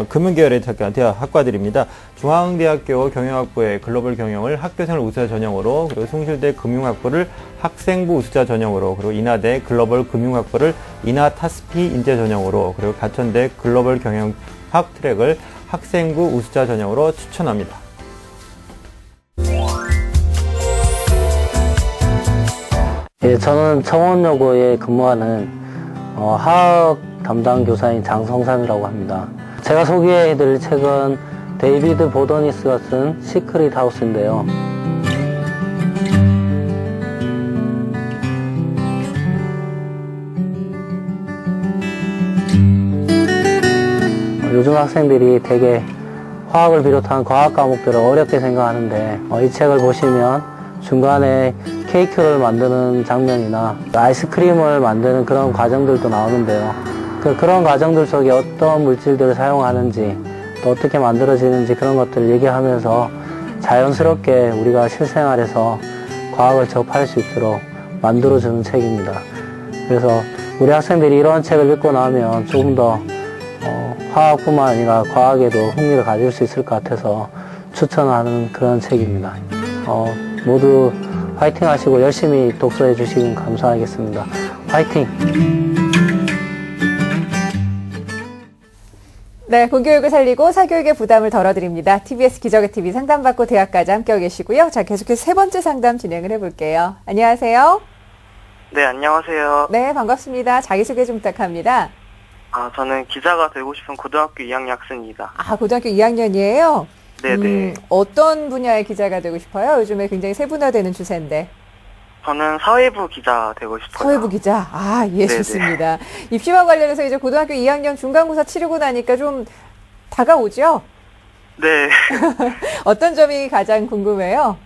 금융계열의 대학 학과들입니다. 중앙대학교 경영학부의 글로벌 경영을 학교생활 우수자 전형으로, 그리고 숭실대 금융학부를 학생부 우수자 전형으로, 그리고 인하대 글로벌 금융학부를 인하 타스피 인재 전형으로, 그리고 가천대 글로벌 경영학 트랙을 학생부 우수자 전형으로 추천합니다. 예, 저는 청원여고에 근무하는 화학 담당 교사인 장성삼이라고 합니다. 제가 소개해드릴 책은 데이비드 보더니스가 쓴 시크릿 하우스인데요. 요즘 학생들이 되게 화학을 비롯한 과학 과목들을 어렵게 생각하는데 이 책을 보시면 중간에 케이크를 만드는 장면이나 아이스크림을 만드는 그런 과정들도 나오는데요. 그런 과정들 속에 어떤 물질들을 사용하는지 또 어떻게 만들어지는지 그런 것들을 얘기하면서 자연스럽게 우리가 실생활에서 과학을 접할 수 있도록 만들어주는 책입니다. 그래서 우리 학생들이 이런 책을 읽고 나면 조금 더 화학뿐만 아니라 과학에도 흥미를 가질 수 있을 것 같아서 추천하는 그런 책입니다. 모두 화이팅 하시고 열심히 독서해 주시면 감사하겠습니다. 화이팅! 네, 공교육을 살리고 사교육의 부담을 덜어드립니다. TBS 기적의 TV 상담받고 대학까지 함께하고 계시고요. 자, 계속해서 세 번째 상담 진행을 해볼게요. 안녕하세요. 네, 안녕하세요. 네, 반갑습니다. 자기소개 좀 부탁합니다. 저는 기자가 되고 싶은 고등학교 2학년 학생입니다. 아, 고등학교 2학년이에요? 네네. 어떤 분야의 기자가 되고 싶어요? 요즘에 굉장히 세분화되는 추세인데. 저는 사회부 기자 되고 싶어요. 사회부 기자. 아, 예, 네네. 좋습니다. 입시와 관련해서 이제 고등학교 2학년 중간고사 치르고 나니까 좀 다가오죠? 네. 어떤 점이 가장 궁금해요?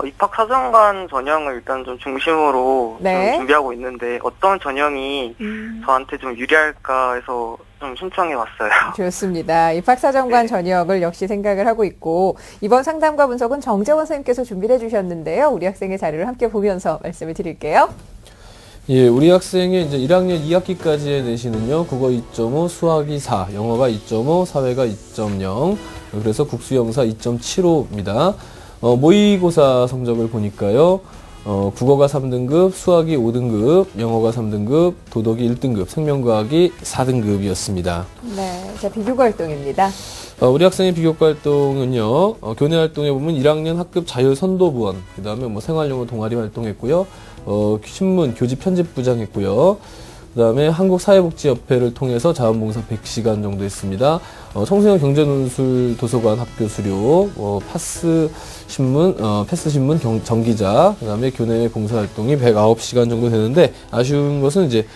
입학 사정관 전형을 일단 좀 중심으로 네. 좀 준비하고 있는데 어떤 전형이 저한테 좀 유리할까 해서 좀 신청해 왔어요. 좋습니다. 입학사정관 전형을 역시 생각을 하고 있고 이번 상담과 분석은 정재원 선생님께서 준비를 해주셨는데요. 우리 학생의 자료를 함께 보면서 말씀을 드릴게요. 예, 우리 학생의 이제 1학년 2학기까지의 내신은요, 국어 2.5, 수학이 4, 영어가 2.5, 사회가 2.0, 그래서 국수영사 2.75입니다. 모의고사 성적을 보니까요, 국어가 3등급, 수학이 5등급, 영어가 3등급, 도덕이 1등급, 생명과학이 4등급이었습니다. 네, 자, 비교과 활동입니다. 우리 학생의 비교과 활동은요, 교내 활동에 보면 1학년 학급 자율선도부원, 그 다음에 뭐 생활영어 동아리 활동했고요, 신문, 교지 편집부장 했고요, 그 다음에 한국사회복지협회를 통해서 자원봉사 100시간 정도 했습니다. 청소년 경제논술 도서관 학교 수료, 패스신문 정기자, 그 다음에 교내 봉사활동이 109시간 정도 되는데, 아쉬운 것은 이제,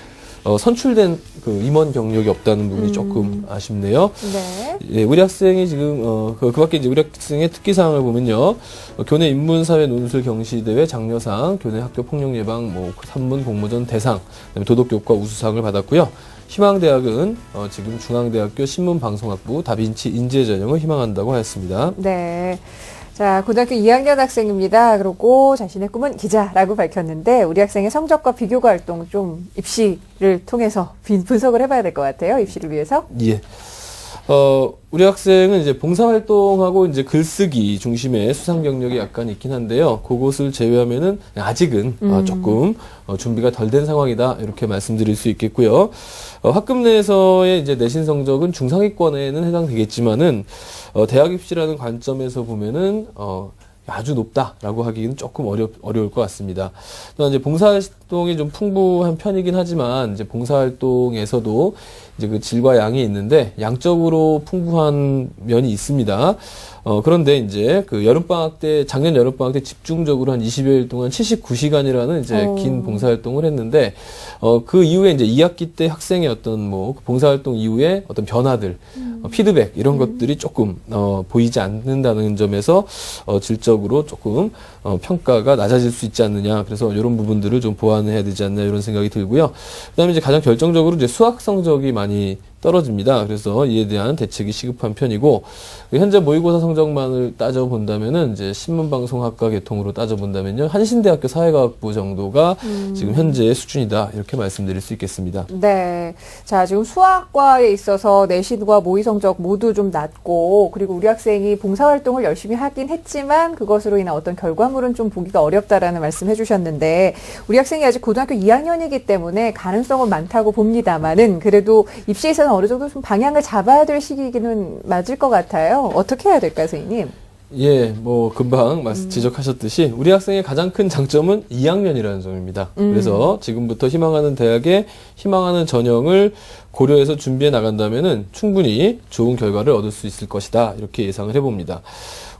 선출된 그 임원 경력이 없다는 부분이 조금 아쉽네요. 네. 예, 우리 학생이 지금, 그 밖에 이제 우리 학생의 특기사항을 보면요. 교내 인문사회 논술 경시대회 장려상, 교내 학교 폭력 예방, 산문 공모전 대상, 그다음에 도덕교과 우수상을 받았고요. 희망대학은, 지금 중앙대학교 신문방송학부 다빈치 인재 전형을 희망한다고 하였습니다. 네. 자, 고등학교 2학년 학생입니다. 그리고 자신의 꿈은 기자라고 밝혔는데 우리 학생의 성적과 비교과 활동 좀 입시를 통해서 분석을 해봐야 될 것 같아요. 입시를 위해서. 예. 우리 학생은 이제 봉사활동하고 이제 글쓰기 중심의 수상 경력이 약간 있긴 한데요. 그것을 제외하면은 아직은 조금 준비가 덜 된 상황이다. 이렇게 말씀드릴 수 있겠고요. 학급 내에서의 이제 내신 성적은 중상위권에는 해당되겠지만은, 대학 입시라는 관점에서 보면은, 아주 높다라고 하기는 조금 어려울 것 같습니다. 또한 이제 봉사활동이 좀 풍부한 편이긴 하지만, 이제 봉사활동에서도 이제 그 질과 양이 있는데, 양적으로 풍부한 면이 있습니다. 그런데 이제 그 작년 여름방학 때 집중적으로 한 20여일 동안 79시간이라는 이제 긴 봉사활동을 했는데, 그 이후에 이제 2학기 때 학생의 어떤 그 봉사활동 이후에 어떤 변화들, 피드백, 이런 것들이 조금, 보이지 않는다는 점에서, 질적으로 조금, 평가가 낮아질 수 있지 않느냐. 그래서 이런 부분들을 좀 보완해야 되지 않나 이런 생각이 들고요. 그 다음에 이제 가장 결정적으로 이제 수학 성적이 많이 떨어집니다. 그래서 이에 대한 대책이 시급한 편이고, 현재 모의고사 성적만을 따져본다면은 이제 신문방송학과 계통으로 따져본다면요, 한신대학교 사회과학부 정도가 지금 현재의 수준이다. 이렇게 말씀드릴 수 있겠습니다. 네. 자, 지금 수학과에 있어서 내신과 모의 성적 모두 좀 낮고, 그리고 우리 학생이 봉사활동을 열심히 하긴 했지만, 그것으로 인한 어떤 결과물은 좀 보기가 어렵다라는 말씀 해주셨는데, 우리 학생이 아직 고등학교 2학년이기 때문에 가능성은 많다고 봅니다만은, 그래도 입시에서는 어느 정도 좀 방향을 잡아야 될 시기이기는 맞을 것 같아요. 어떻게 해야 될까요, 선생님? 예, 금방 지적하셨듯이 우리 학생의 가장 큰 장점은 2학년이라는 점입니다. 그래서 지금부터 희망하는 대학에 희망하는 전형을 고려해서 준비해 나간다면은 충분히 좋은 결과를 얻을 수 있을 것이다. 이렇게 예상을 해봅니다.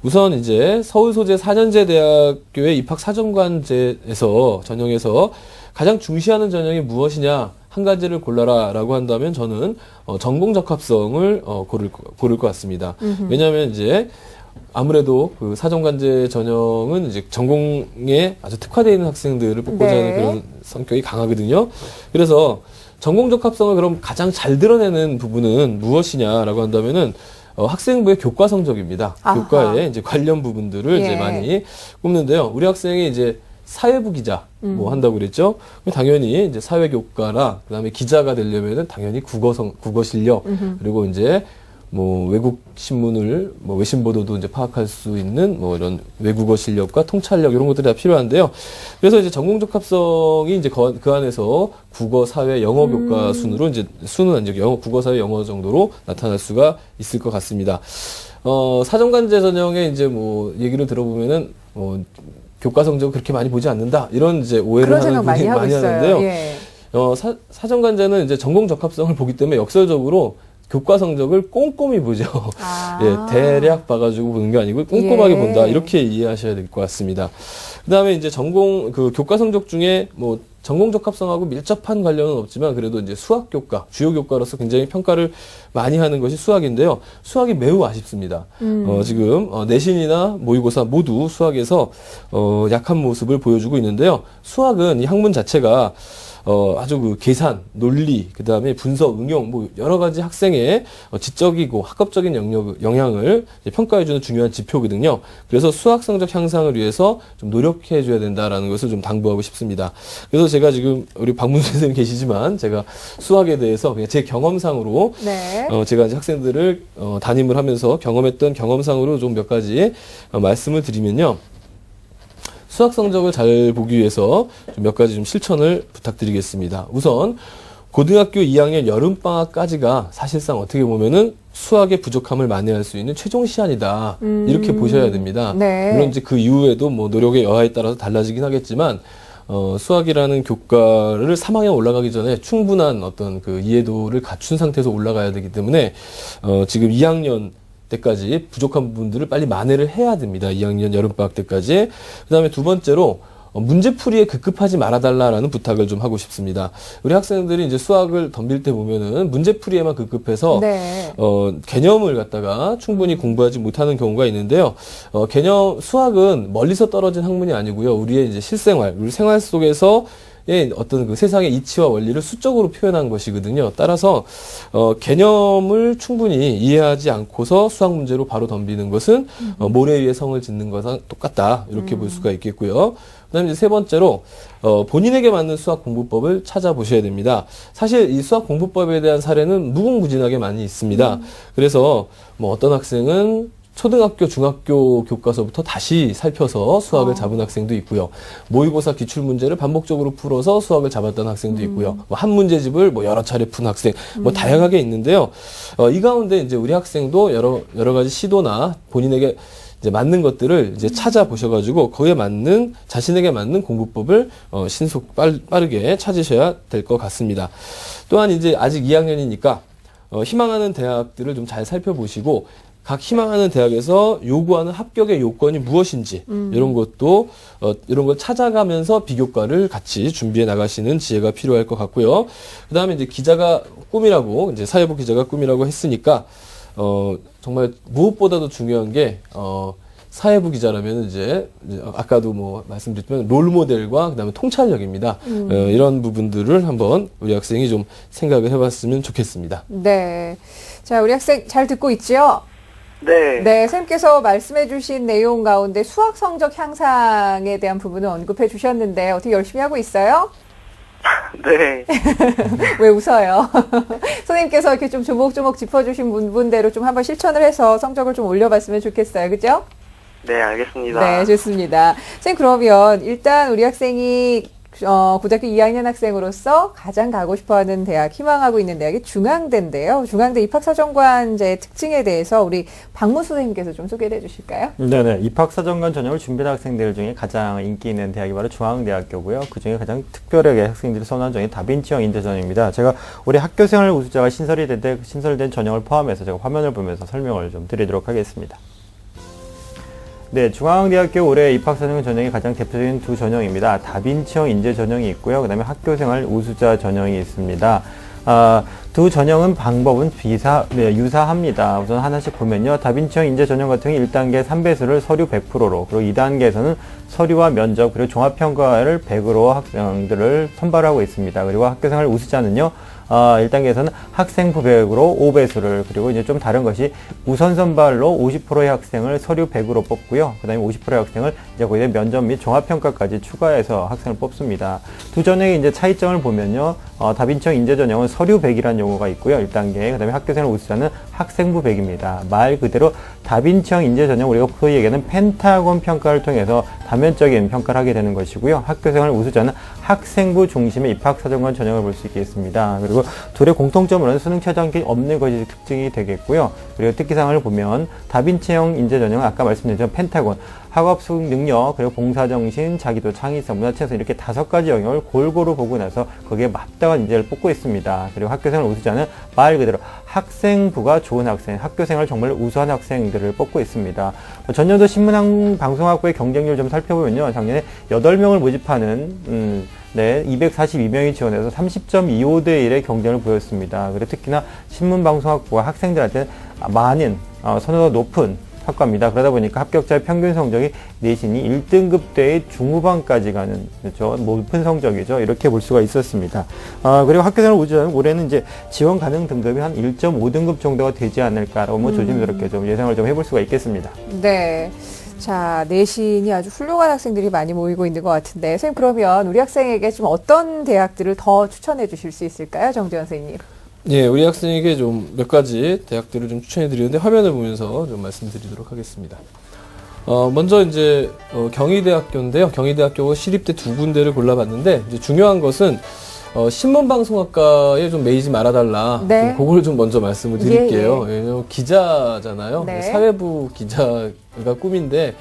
우선 이제 서울 소재 4년제 대학교의 입학 사정관제에서 전형에서 가장 중시하는 전형이 무엇이냐? 한 가지를 골라라라고 한다면 저는 전공 적합성을 고를 것 같습니다. 왜냐하면 이제 아무래도 그 사정관제 전형은 이제 전공에 아주 특화되어 있는 학생들을 뽑고자 하는 그런 성격이 강하거든요. 그래서 전공 적합성을 그럼 가장 잘 드러내는 부분은 무엇이냐라고 한다면은 학생부의 교과 성적입니다. 아하. 교과에 이제 관련 부분들을 이제 많이 꼽는데요. 우리 학생이 이제 사회부 기자 한다고 그랬죠. 당연히 이제 사회교과나 그다음에 기자가 되려면은 당연히 국어 실력 그리고 이제 뭐 외국 신문을 뭐 외신 보도도 이제 파악할 수 있는 뭐 이런 외국어 실력과 통찰력 이런 것들이 다 필요한데요. 그래서 이제 전공적 합성이 이제 그 안에서 국어, 사회, 영어 교과 순으로 이제 수는 아니죠. 영어, 국어, 사회, 영어 정도로 나타날 수가 있을 것 같습니다. 사정관제 전형에 이제 뭐 얘기를 들어보면은 교과 성적 그렇게 많이 보지 않는다 이런 이제 오해를 하는 분이 많이 하는데요. 예. 사정관제는 이제 전공 적합성을 보기 때문에 역설적으로 교과 성적을 꼼꼼히 보죠. 예, 대략 봐가지고 보는 게 아니고 꼼꼼하게 예. 본다 이렇게 이해하셔야 될 것 같습니다. 그다음에 이제 교과 성적 중에 뭐 전공 적합성하고 밀접한 관련은 없지만 그래도 이제 수학 교과, 주요 교과로서 굉장히 평가를 많이 하는 것이 수학인데요. 수학이 매우 아쉽습니다. 지금 내신이나 모의고사 모두 수학에서 약한 모습을 보여주고 있는데요. 수학은 이 학문 자체가 아주 그 계산, 논리, 그 다음에 분석, 응용, 뭐 여러 가지 학생의 지적이고 학업적인 영향을 평가해주는 중요한 지표거든요. 그래서 수학 성적 향상을 위해서 좀 노력해줘야 된다라는 것을 좀 당부하고 싶습니다. 그래서 제가 지금 우리 박문수 선생님 계시지만 제가 수학에 대해서 그냥 제 경험상으로 네. 제가 이제 학생들을 담임을 하면서 경험했던 경험상으로 좀 몇 가지 말씀을 드리면요. 수학 성적을 잘 보기 위해서 좀 몇 가지 좀 실천을 부탁드리겠습니다. 우선 고등학교 2학년 여름방학까지가 사실상 어떻게 보면은 수학의 부족함을 만회할 수 있는 최종 시한이다. 이렇게 보셔야 됩니다. 네. 물론 이제 그 이후에도 뭐 노력의 여하에 따라서 달라지긴 하겠지만 수학이라는 교과를 3학년 올라가기 전에 충분한 어떤 그 이해도를 갖춘 상태에서 올라가야 되기 때문에 지금 2학년 때까지 부족한 부분들을 빨리 만회를 해야 됩니다. 2학년 여름방학 때까지. 그 다음에 두 번째로 문제풀이에 급급하지 말아달라라는 부탁을 좀 하고 싶습니다. 우리 학생들이 이제 수학을 덤빌 때 보면은 문제풀이에만 급급해서 네. 개념을 갖다가 충분히 공부하지 못하는 경우가 있는데요. 수학은 멀리서 떨어진 학문이 아니고요. 우리의 이제 실생활, 우리 생활 속에서 어떤 그 세상의 이치와 원리를 수적으로 표현한 것이거든요. 따라서 개념을 충분히 이해하지 않고서 수학 문제로 바로 덤비는 것은 모래 위에 성을 짓는 것과 똑같다. 이렇게 볼 수가 있겠고요. 그다음에 이제 세 번째로 본인에게 맞는 수학 공부법을 찾아보셔야 됩니다. 사실 이 수학 공부법에 대한 사례는 무궁무진하게 많이 있습니다. 그래서 뭐 어떤 학생은 초등학교, 중학교 교과서부터 다시 살펴서 수학을 잡은 학생도 있고요. 모의고사 기출문제를 반복적으로 풀어서 수학을 잡았던 학생도 있고요. 뭐 한 문제집을 뭐 여러 차례 푼 학생, 뭐 다양하게 있는데요. 이 가운데 이제 우리 학생도 여러 가지 시도나 본인에게 이제 맞는 것들을 이제 찾아보셔가지고 거기에 맞는, 자신에게 맞는 공부법을 빠르게 찾으셔야 될 것 같습니다. 또한 이제 아직 2학년이니까 희망하는 대학들을 좀 잘 살펴보시고 각 희망하는 대학에서 요구하는 합격의 요건이 무엇인지 이런 것도 이런 걸 찾아가면서 비교과를 같이 준비해 나가시는 지혜가 필요할 것 같고요. 그다음에 이제 기자가 꿈이라고 이제 사회부 기자가 꿈이라고 했으니까 정말 무엇보다도 중요한 게 사회부 기자라면 이제 아까도 뭐 말씀드렸지만 롤 모델과 그다음에 통찰력입니다. 이런 부분들을 한번 우리 학생이 좀 생각을 해봤으면 좋겠습니다. 네. 자, 우리 학생 잘 듣고 있지요? 네. 네, 선생님께서 말씀해 주신 내용 가운데 수학 성적 향상에 대한 부분을 언급해 주셨는데 어떻게 열심히 하고 있어요? 네. 왜 웃어요? 선생님께서 이렇게 좀 조목조목 짚어주신 부분대로 좀 한번 실천을 해서 성적을 좀 올려봤으면 좋겠어요. 그죠? 네, 알겠습니다. 네, 좋습니다. 선생님, 그러면 일단 우리 학생이 고등학교 2학년 학생으로서 가장 가고 싶어하는 대학, 희망하고 있는 대학이 중앙대인데요. 중앙대 입학사정관제의 특징에 대해서 우리 박문수 선생님께서 좀 소개를 해주실까요? 네네. 입학사정관 전형을 준비한 학생들 중에 가장 인기 있는 대학이 바로 중앙대학교고요. 그 중에 가장 특별하게 학생들이 선호한 전형이 다빈치형 인재 전형입니다. 제가 올해 학교생활 우수자가 신설된 전형을 포함해서 제가 화면을 보면서 설명을 좀 드리도록 하겠습니다. 네, 중앙대학교 올해 입학사정 전형이 가장 대표적인 두 전형입니다. 다빈치형 인재 전형이 있고요. 그 다음에 학교생활 우수자 전형이 있습니다. 두 전형은 방법은 유사합니다. 우선 하나씩 보면요. 다빈치형 인재 전형 같은 경우 1단계 3배수를 서류 100%로, 그리고 2단계에서는 서류와 면접, 그리고 종합평가를 100으로 학생들을 선발하고 있습니다. 그리고 학교생활 우수자는요. 1단계에서는 학생부 100으로 5배수를, 그리고 이제 좀 다른 것이 우선 선발로 50%의 학생을 서류 100으로 뽑고요. 그 다음에 50%의 학생을 이제 거기에 면접 및 종합평가까지 추가해서 학생을 뽑습니다. 두 전형의 이제 차이점을 보면요. 다빈치형 인재 전형은 서류 100이라는 용어가 있고요. 1단계. 그 다음에 학교생활 우수자는 학생부 100입니다. 말 그대로 다빈치형 인재 전형, 우리가 소위 얘기하는 펜타곤 평가를 통해서 다면적인 평가를 하게 되는 것이고요. 학교생활 우수자는 학생부 중심의 입학사정관 전형을 볼 수 있겠습니다. 그리고 둘의 공통점으로는 수능 최저학력이 없는 것이 특징이 되겠고요. 그리고 특기사항을 보면 다빈치형 인재 전형은 아까 말씀드린 펜타곤, 학업 수능 능력, 그리고 봉사정신, 자기도, 창의성, 문화체험 이렇게 5가지 영역을 골고루 보고 나서 거기에 맞다한 인재를 뽑고 있습니다. 그리고 학교생활 우수자는 말 그대로 학생부가 좋은 학생, 학교생활 정말 우수한 학생들을 뽑고 있습니다. 전년도 신문방송학부의 경쟁률 좀 살펴보면요. 작년에 8명을 모집하는 242명이 지원해서 30.25대 1의 경쟁을 보였습니다. 그리고 특히나 신문방송학부가 학생들한테는 많은 선호도가 높은 학과입니다. 그러다 보니까 합격자의 평균 성적이 내신이 1등급대의 중후반까지 가는, 그렇죠, 높은 성적이죠. 이렇게 볼 수가 있었습니다. 그리고 학교생활 우수자는 올해는 이제 지원 가능 등급이 한 1.5등급 정도가 되지 않을까라고 조심스럽게 좀 예상을 좀 해볼 수가 있겠습니다. 네. 자, 내신이 아주 훌륭한 학생들이 많이 모이고 있는 것 같은데, 선생님 그러면 우리 학생에게 좀 어떤 대학들을 더 추천해 주실 수 있을까요? 정재현 선생님. 예, 우리 학생에게 좀 몇 가지 대학들을 좀 추천해 드리는데 화면을 보면서 좀 말씀드리도록 하겠습니다. 먼저 이제 경희대학교인데요. 경희대학교가 시립대 2군데를 골라봤는데, 이제 중요한 것은 신문방송학과에 좀 매이지 말아달라. 네. 좀 그걸 좀 먼저 말씀을 드릴게요. 예. 왜냐면 기자잖아요. 네. 사회부 기자가 꿈인데,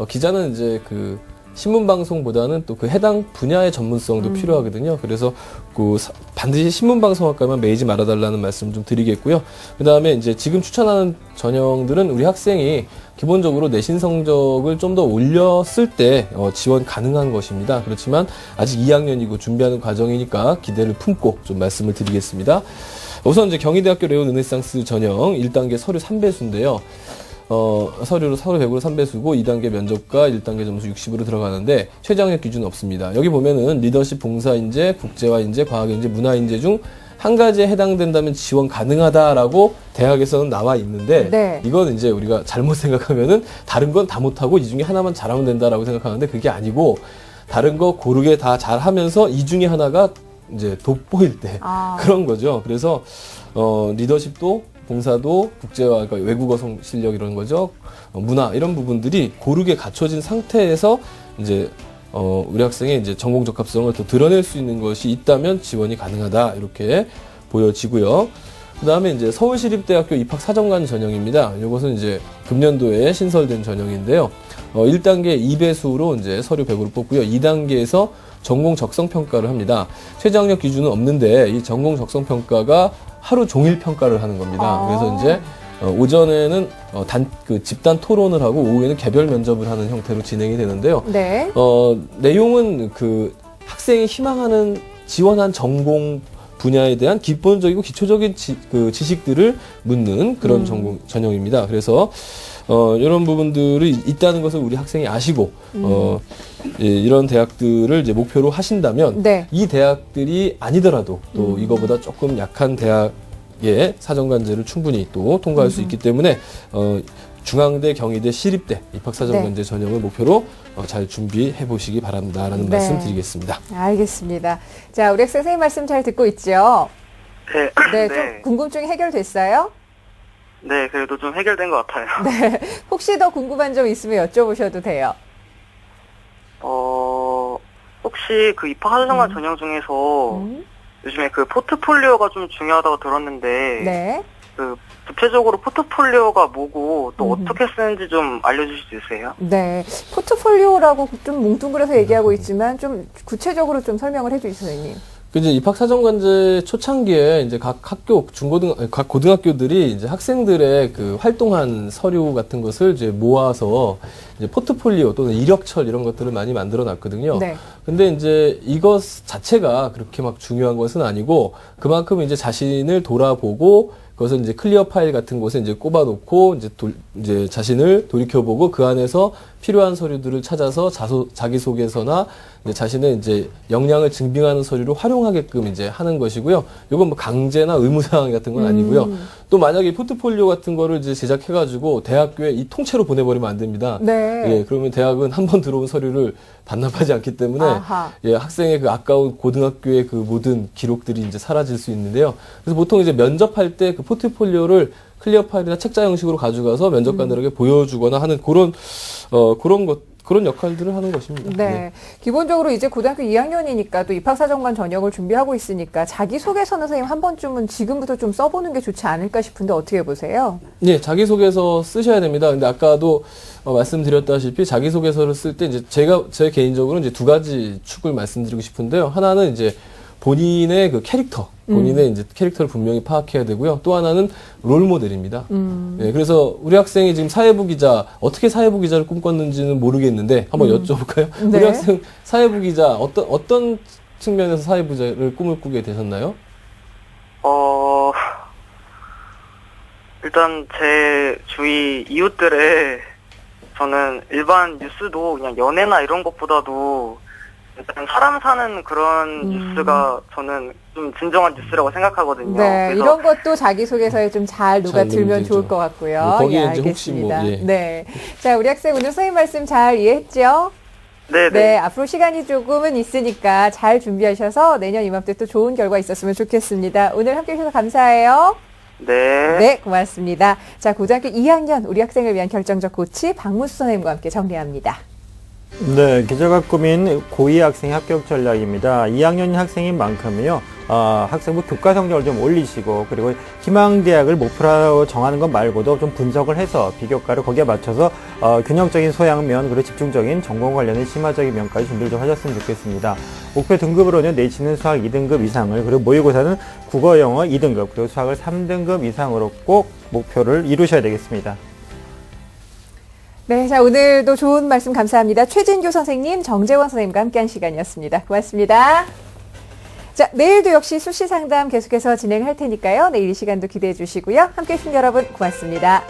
기자는 이제 그 신문방송보다는 또 그 해당 분야의 전문성도 필요하거든요. 그래서 반드시 신문방송학과만 매이지 말아달라는 말씀 좀 드리겠고요. 그 다음에 이제 지금 추천하는 전형들은 우리 학생이 기본적으로 내신 성적을 좀 더 올렸을 때 지원 가능한 것입니다. 그렇지만 아직 2학년이고 준비하는 과정이니까 기대를 품고 좀 말씀을 드리겠습니다. 우선 이제 경희대학교 레오 르네상스 전형 1단계 서류 3배수인데요. 서류 100으로 3배수고 2단계 면접과 1단계 점수 60으로 들어가는데 최저학력 기준은 없습니다. 여기 보면은 리더십, 봉사인재, 국제화인재, 과학인재, 문화인재 중 한 가지에 해당된다면 지원 가능하다라고 대학에서는 나와 있는데, 네. 이건 이제 우리가 잘못 생각하면은 다른 건 다 못하고 이 중에 하나만 잘하면 된다라고 생각하는데 그게 아니고, 다른 거 고르게 다 잘하면서 이 중에 하나가 이제 돋보일 때 그런 거죠. 그래서 리더십도 봉사도 국제화, 그러니까 외국어 실력 이런 거죠. 문화 이런 부분들이 고르게 갖춰진 상태에서 이제 우리 학생의 이제 전공 적합성을 더 드러낼 수 있는 것이 있다면 지원이 가능하다 이렇게 보여지고요. 그다음에 이제 서울시립대학교 입학 사정관 전형입니다. 이것은 이제 금년도에 신설된 전형인데요. 1단계 2배수로 이제 서류 100으로 뽑고요. 2단계에서 전공 적성 평가를 합니다. 최저학력 기준은 없는데 이 전공 적성 평가가 하루 종일 평가를 하는 겁니다. 그래서 이제 오전에는 집단 토론을 하고 오후에는 개별 면접을 하는 형태로 진행이 되는데요. 네. 내용은 그 학생이 희망하는 지원한 전공 분야에 대한 기본적이고 기초적인 지식들을 묻는 그런 전형입니다. 그래서 이런 부분들이 있다는 것을 우리 학생이 아시고 이런 대학들을 이제 목표로 하신다면, 네. 이 대학들이 아니더라도 또 이거보다 조금 약한 대학의 사정관제를 충분히 또 통과할 수 있기 때문에 중앙대, 경희대, 시립대 입학사정관제 전형을 목표로 잘 준비해 보시기 바랍니다라는 네. 말씀 드리겠습니다. 알겠습니다. 자, 우리 학생 선생님 말씀 잘 듣고 있죠? 네. 네, 좀 궁금증이 해결됐어요? 네, 그래도 좀 해결된 것 같아요. 네. 혹시 더 궁금한 점 있으면 여쭤보셔도 돼요. 혹시 그 입학사정관 전형 중에서 요즘에 그 포트폴리오가 좀 중요하다고 들었는데, 네. 그 구체적으로 포트폴리오가 뭐고 또 어떻게 쓰는지 좀 알려주실 수 있으세요? 네. 포트폴리오라고 좀 뭉뚱그려서 얘기하고 있지만 좀 구체적으로 좀 설명을 해주시죠, 선생님. 이제 입학사정관제 초창기에 이제 각 학교, 각 고등학교들이 이제 학생들의 그 활동한 서류 같은 것을 이제 모아서 이제 포트폴리오 또는 이력철 이런 것들을 많이 만들어 놨거든요. 네. 근데 이제 이것 자체가 그렇게 막 중요한 것은 아니고, 그만큼 이제 자신을 돌아보고 그것을 이제 클리어 파일 같은 곳에 이제 꼽아놓고 이제 자신을 돌이켜보고 그 안에서 필요한 서류들을 찾아서 자기소개서나 이제 자신의 이제 역량을 증빙하는 서류를 활용하게끔 이제 하는 것이고요. 이건 뭐 강제나 의무사항 같은 건 아니고요. 또 만약에 포트폴리오 같은 거를 이제 제작해가지고 대학교에 이 통째로 보내버리면 안 됩니다. 네. 예, 그러면 대학은 한 번 들어온 서류를 반납하지 않기 때문에 아하. 예, 학생의 그 아까운 고등학교의 그 모든 기록들이 이제 사라질 수 있는데요. 그래서 보통 이제 면접할 때 그 포트폴리오를 클리어 파일이나 책자 형식으로 가져가서 면접관들에게 보여주거나 하는 그런 역할들을 하는 것입니다. 네. 기본적으로 이제 고등학교 2학년이니까 또 입학사정관 전형을 준비하고 있으니까 자기소개서는 선생님 한 번쯤은 지금부터 좀 써보는 게 좋지 않을까 싶은데 어떻게 보세요? 네, 자기소개서 쓰셔야 됩니다. 근데 아까도 말씀드렸다시피 자기소개서를 쓸 때 이제 제 개인적으로 이제 두 가지 축을 말씀드리고 싶은데요. 하나는 이제 본인의 그 캐릭터, 본인의 이제 캐릭터를 분명히 파악해야 되고요. 또 하나는 롤 모델입니다. 네, 그래서 우리 학생이 지금 사회부 기자, 어떻게 사회부 기자를 꿈꿨는지는 모르겠는데 한번 여쭤볼까요? 네. 우리 학생 사회부 기자 어떤 측면에서 사회부 기자를 꿈을 꾸게 되셨나요? 일단 제 주위 이웃들의 저는 일반 뉴스도 그냥 연예나 이런 것보다도 일단 사람 사는 그런 뉴스가 저는 좀 진정한 뉴스라고 생각하거든요. 네. 그래서 이런 것도 자기소개서에 좀 잘 녹아 잘 들면 녹여지죠. 좋을 것 같고요. 뭐 거기에 예, 이제 혹시 뭐, 알겠습니다. 예. 네. 자, 우리 학생 오늘 선생님 말씀 잘 이해했죠? 네네. 네, 앞으로 시간이 조금은 있으니까 잘 준비하셔서 내년 이맘때 또 좋은 결과 있었으면 좋겠습니다. 오늘 함께 해주셔서 감사해요. 네. 네, 고맙습니다. 자, 고등학교 2학년 우리 학생을 위한 결정적 코치 박무수 선생님과 함께 정리합니다. 네, 기자가 꾸민 고2 학생 합격 전략입니다. 2학년 학생인 만큼요, 학생부 교과 성적을 좀 올리시고, 그리고 희망대학을 목표로 정하는 것 말고도 좀 분석을 해서 비교과를 거기에 맞춰서 균형적인 소양면, 그리고 집중적인 전공 관련된 심화적인 면까지 준비를 좀 하셨으면 좋겠습니다. 목표 등급으로는 내신은 수학 2등급 이상을, 그리고 모의고사는 국어, 영어 2등급, 그리고 수학을 3등급 이상으로 꼭 목표를 이루셔야 되겠습니다. 네, 자, 오늘도 좋은 말씀 감사합니다. 최진규 선생님, 정재원 선생님과 함께한 시간이었습니다. 고맙습니다. 자, 내일도 역시 수시 상담 계속해서 진행할 테니까요. 내일 이 시간도 기대해 주시고요. 함께해 주신 여러분 고맙습니다.